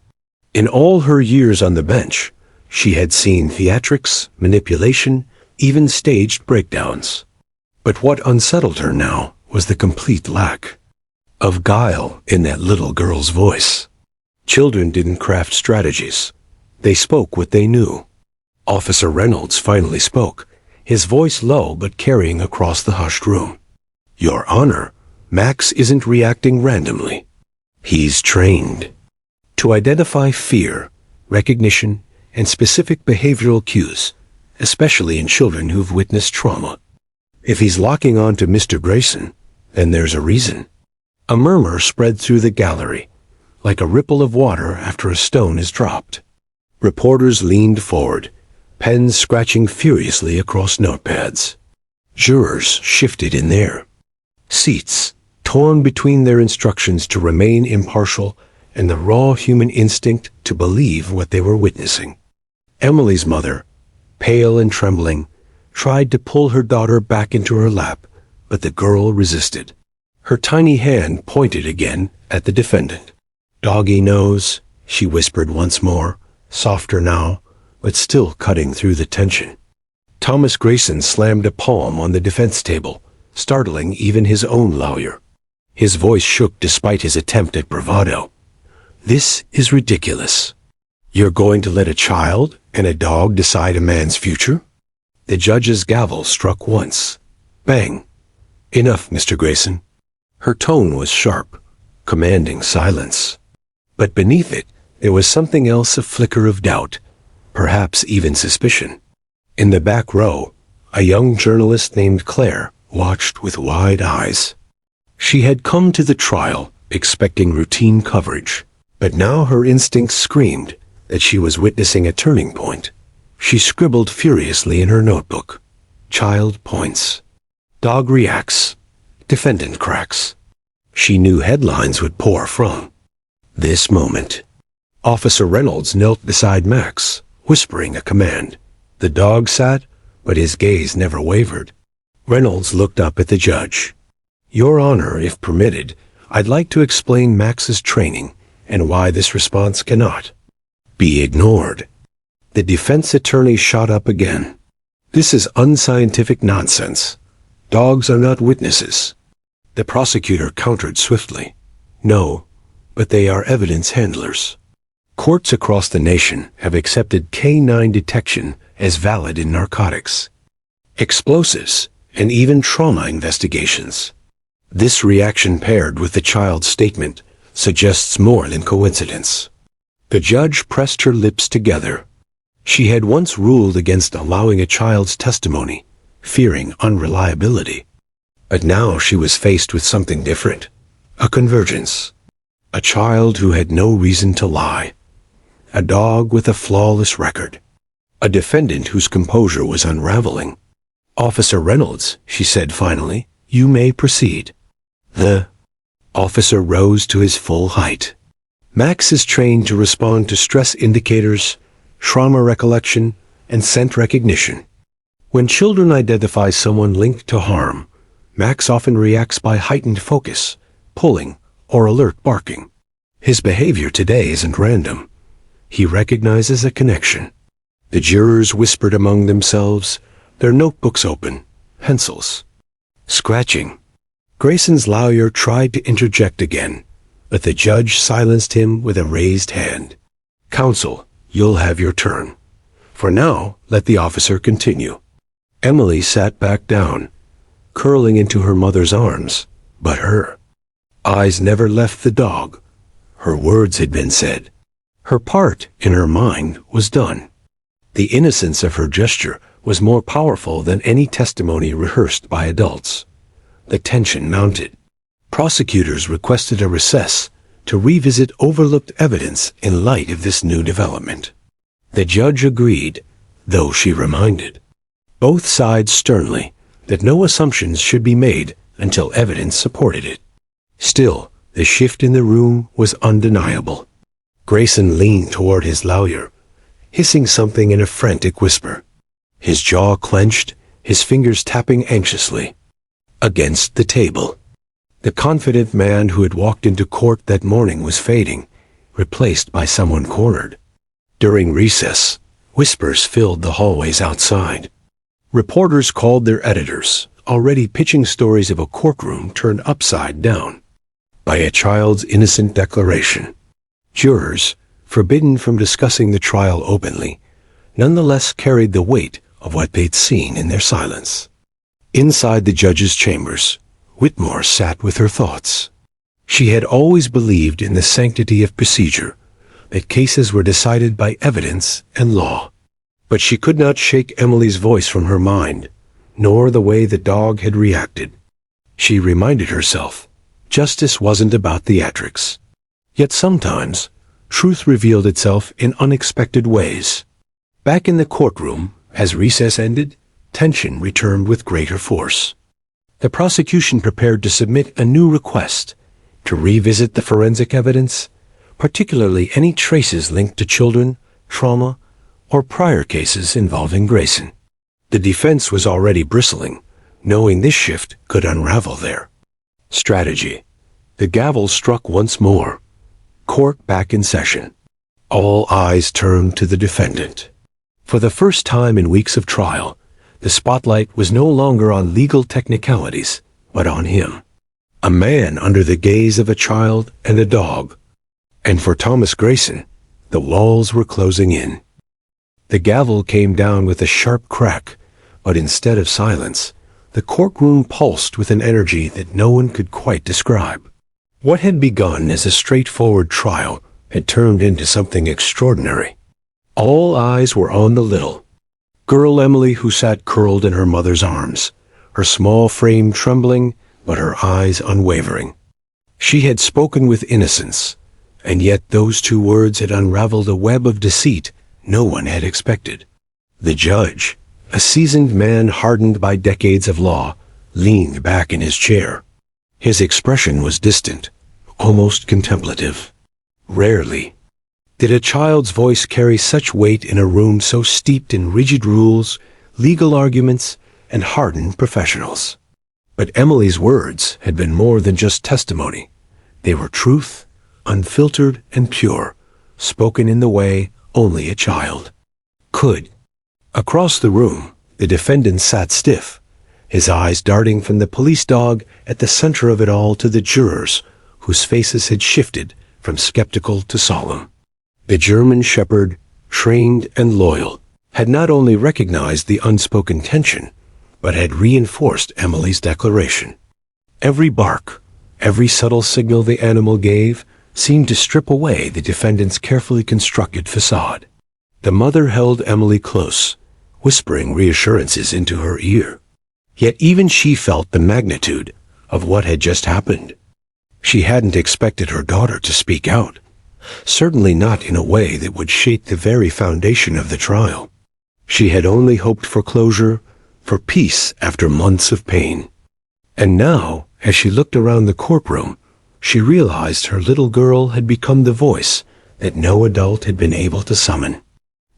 In all her years on the bench, she had seen theatrics, manipulation, even staged breakdowns. But what unsettled her now was the complete lack of guile in that little girl's voice. Children didn't craft strategies. They spoke what they knew. Officer Reynolds finally spoke, his voice low but carrying across the hushed room. "Your Honor, Max isn't reacting randomly. He's trained to identify fear, recognition, and specific behavioral cues, especially in children who've witnessed trauma. If he's locking on to Mr. Grayson, then there's a reason." A murmur spread through the gallery, like a ripple of water after a stone is dropped. Reporters leaned forward, pens scratching furiously across notepads. Jurors shifted in their seats, torn between their instructions to remain impartial and the raw human instinct to believe what they were witnessing. Emily's mother, pale and trembling, tried to pull her daughter back into her lap, but the girl resisted. Her tiny hand pointed again at the defendant. "Doggy knows," she whispered once more, softer now, but still cutting through the tension. Thomas Grayson slammed a palm on the defense table, startling even his own lawyer. His voice shook despite his attempt at bravado. "This is ridiculous. You're going to let a child and a dog decide a man's future?" The judge's gavel struck once. Bang. "Enough, Mr. Grayson." Her tone was sharp, commanding silence. But beneath it, there was something else, a flicker of doubt, perhaps even suspicion. In the back row, a young journalist named Claire watched with wide eyes. She had come to the trial expecting routine coverage, but now her instincts screamed that she was witnessing a turning point. She scribbled furiously in her notebook. Child points. Dog reacts. Defendant cracks. She knew headlines would pour from this moment. Officer Reynolds knelt beside Max, whispering a command. The dog sat, but his gaze never wavered. Reynolds looked up at the judge. "Your Honor, if permitted, I'd like to explain Max's training and why this response cannot be ignored." The defense attorney shot up again. "This is unscientific nonsense. Dogs are not witnesses." The prosecutor countered swiftly. "No, but they are evidence handlers. Courts across the nation have accepted canine detection as valid in narcotics, explosives, and even trauma investigations. This reaction paired with the child's statement suggests more than coincidence." The judge pressed her lips together. She had once ruled against allowing a child's testimony, fearing unreliability. But now she was faced with something different. A convergence. A child who had no reason to lie. A dog with a flawless record. A defendant whose composure was unraveling. "Officer Reynolds," she said finally, "you may proceed." The officer rose to his full height. Max is trained to respond to stress indicators, trauma recollection, and scent recognition. When children identify someone linked to harm, Max often reacts by heightened focus, pulling, or alert barking. His behavior today isn't random. He recognizes a connection. The jurors whispered among themselves, their notebooks open, pencils scratching. Grayson's lawyer tried to interject again, but the judge silenced him with a raised hand. "Counsel, you'll have your turn. For now, let the officer continue." Emily sat back down, curling into her mother's arms, but her eyes never left the dog. Her words had been said. Her part in her mind was done. The innocence of her gesture was more powerful than any testimony rehearsed by adults. The tension mounted. Prosecutors requested a recess to revisit overlooked evidence in light of this new development. The judge agreed, though she reminded both sides sternly that no assumptions should be made until evidence supported it. Still, the shift in the room was undeniable. Grayson leaned toward his lawyer, hissing something in a frantic whisper. His jaw clenched, his fingers tapping anxiously against the table. The confident man who had walked into court that morning was fading, replaced by someone cornered. During recess, whispers filled the hallways outside. Reporters called their editors, already pitching stories of a courtroom turned upside down by a child's innocent declaration. Jurors, forbidden from discussing the trial openly, nonetheless carried the weight of what they'd seen in their silence. Inside the judge's chambers, Whitmore sat with her thoughts. She had always believed in the sanctity of procedure, that cases were decided by evidence and law. But she could not shake Emily's voice from her mind, nor the way the dog had reacted. She reminded herself, justice wasn't about theatrics. Yet sometimes, truth revealed itself in unexpected ways. Back in the courtroom, as recess ended, tension returned with greater force. The prosecution prepared to submit a new request to revisit the forensic evidence, particularly any traces linked to children, trauma, or prior cases involving Grayson. The defense was already bristling, knowing this shift could unravel their strategy. The gavel struck once more. Court back in session. All eyes turned to the defendant. For the first time in weeks of trial, the spotlight was no longer on legal technicalities, but on him. A man under the gaze of a child and a dog. And for Thomas Grayson, the walls were closing in. The gavel came down with a sharp crack, but instead of silence, the courtroom pulsed with an energy that no one could quite describe. What had begun as a straightforward trial had turned into something extraordinary. All eyes were on the little girl Emily, who sat curled in her mother's arms, her small frame trembling, but her eyes unwavering. She had spoken with innocence, and yet those two words had unraveled a web of deceit no one had expected. The judge, a seasoned man hardened by decades of law, leaned back in his chair. His expression was distant, almost contemplative. Rarely Did a child's voice carry such weight in a room so steeped in rigid rules, legal arguments, and hardened professionals? But Emily's words had been more than just testimony. They were truth, unfiltered and pure, spoken in the way only a child could. Across the room, the defendant sat stiff, his eyes darting from the police dog at the center of it all to the jurors, whose faces had shifted from skeptical to solemn. The German shepherd, trained and loyal, had not only recognized the unspoken tension, but had reinforced Emily's declaration. Every bark, every subtle signal the animal gave, seemed to strip away the defendant's carefully constructed facade. The mother held Emily close, whispering reassurances into her ear. Yet even she felt the magnitude of what had just happened. She hadn't expected her daughter to speak out, certainly not in a way that would shake the very foundation of the trial. She had only hoped for closure, for peace after months of pain. And now, as she looked around the courtroom, she realized her little girl had become the voice that no adult had been able to summon.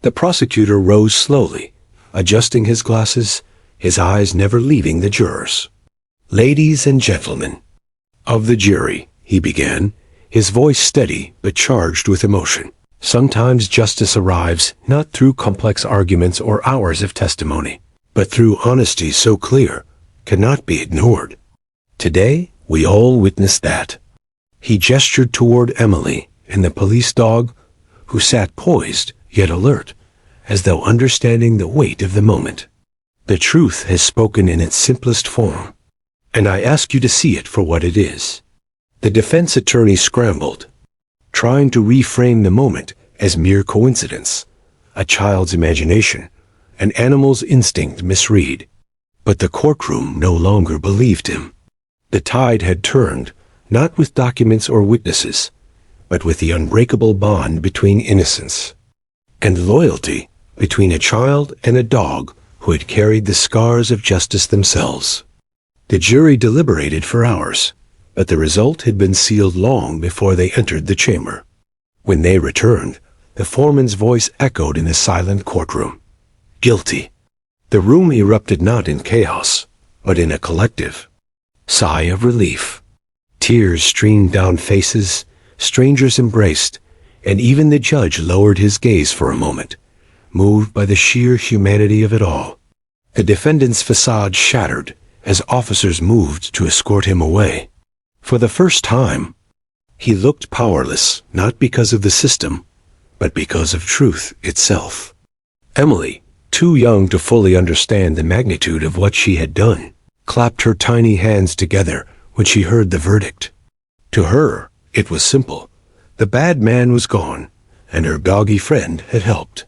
The prosecutor rose slowly, adjusting his glasses, his eyes never leaving the jurors. "Ladies and gentlemen of the jury," he began, his voice steady but charged with emotion. "Sometimes justice arrives not through complex arguments or hours of testimony, but through honesty so clear, cannot be ignored. Today, we all witnessed that." He gestured toward Emily and the police dog, who sat poised yet alert, as though understanding the weight of the moment. "The truth has spoken in its simplest form, and I ask you to see it for what it is." The defense attorney scrambled, trying to reframe the moment as mere coincidence, a child's imagination, an animal's instinct misread. But the courtroom no longer believed him. The tide had turned, not with documents or witnesses, but with the unbreakable bond between innocence and loyalty, between a child and a dog who had carried the scars of justice themselves. The jury deliberated for hours, but the result had been sealed long before they entered the chamber. When they returned, the foreman's voice echoed in the silent courtroom. "Guilty." The room erupted not in chaos, but in a collective sigh of relief. Tears streamed down faces, strangers embraced, and even the judge lowered his gaze for a moment, moved by the sheer humanity of it all. The defendant's facade shattered as officers moved to escort him away. For the first time, he looked powerless, not because of the system, but because of truth itself. Emily, too young to fully understand the magnitude of what she had done, clapped her tiny hands together when she heard the verdict. To her, it was simple. The bad man was gone, and her doggy friend had helped.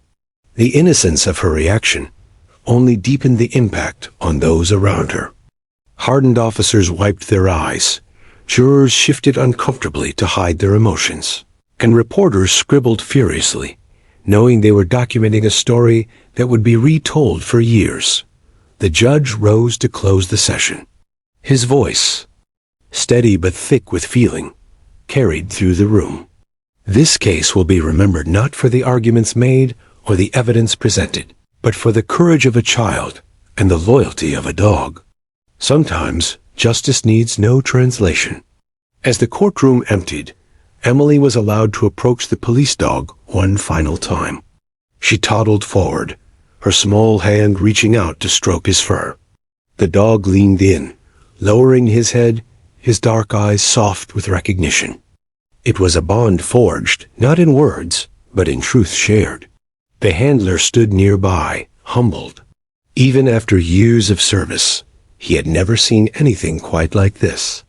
The innocence of her reaction only deepened the impact on those around her. Hardened officers wiped their eyes, jurors shifted uncomfortably to hide their emotions, and reporters scribbled furiously, knowing they were documenting a story that would be retold for years. The judge rose to close the session. His voice, steady but thick with feeling, carried through the room. "This case will be remembered not for the arguments made or the evidence presented, but for the courage of a child and the loyalty of a dog. Sometimes justice needs no translation." As the courtroom emptied, Emily was allowed to approach the police dog one final time. She toddled forward, her small hand reaching out to stroke his fur. The dog leaned in, lowering his head, his dark eyes soft with recognition. It was a bond forged, not in words, but in truth shared. The handler stood nearby, humbled. Even after years of service, he had never seen anything quite like this.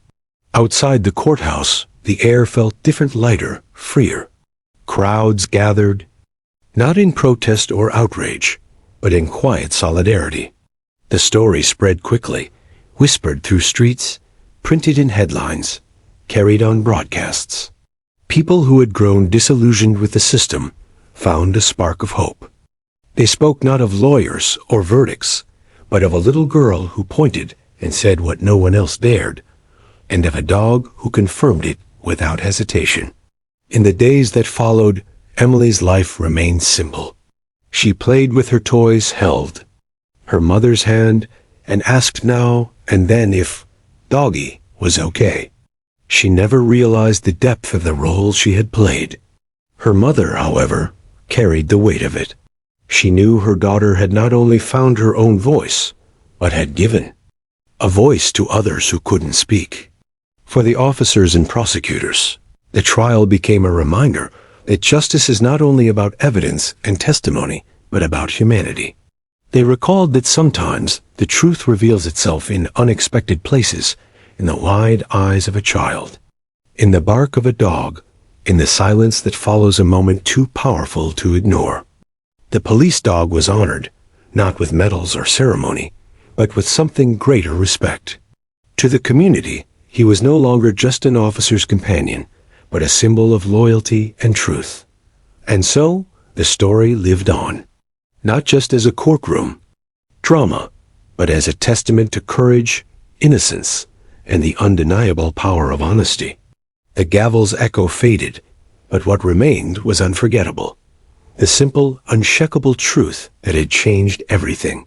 Outside the courthouse, the air felt different, lighter, freer. Crowds gathered, not in protest or outrage, but in quiet solidarity. The story spread quickly, whispered through streets, printed in headlines, carried on broadcasts. People who had grown disillusioned with the system found a spark of hope. They spoke not of lawyers or verdicts, but of a little girl who pointed and said what no one else dared, and of a dog who confirmed it without hesitation. In the days that followed, Emily's life remained simple. She played with her toys, held her mother's hand, and asked now and then if Doggy was okay. She never realized the depth of the role she had played. Her mother, however, carried the weight of it. She knew her daughter had not only found her own voice, but had given a voice to others who couldn't speak. For the officers and prosecutors, the trial became a reminder that justice is not only about evidence and testimony, but about humanity. They recalled that sometimes the truth reveals itself in unexpected places, in the wide eyes of a child, in the bark of a dog, in the silence that follows a moment too powerful to ignore. The police dog was honored, not with medals or ceremony, but with something greater respect. To the community, he was no longer just an officer's companion, but a symbol of loyalty and truth. And so, the story lived on, not just as a courtroom drama, but as a testament to courage, innocence, and the undeniable power of honesty. The gavel's echo faded, but what remained was unforgettable. The simple, unshakable truth that had changed everything.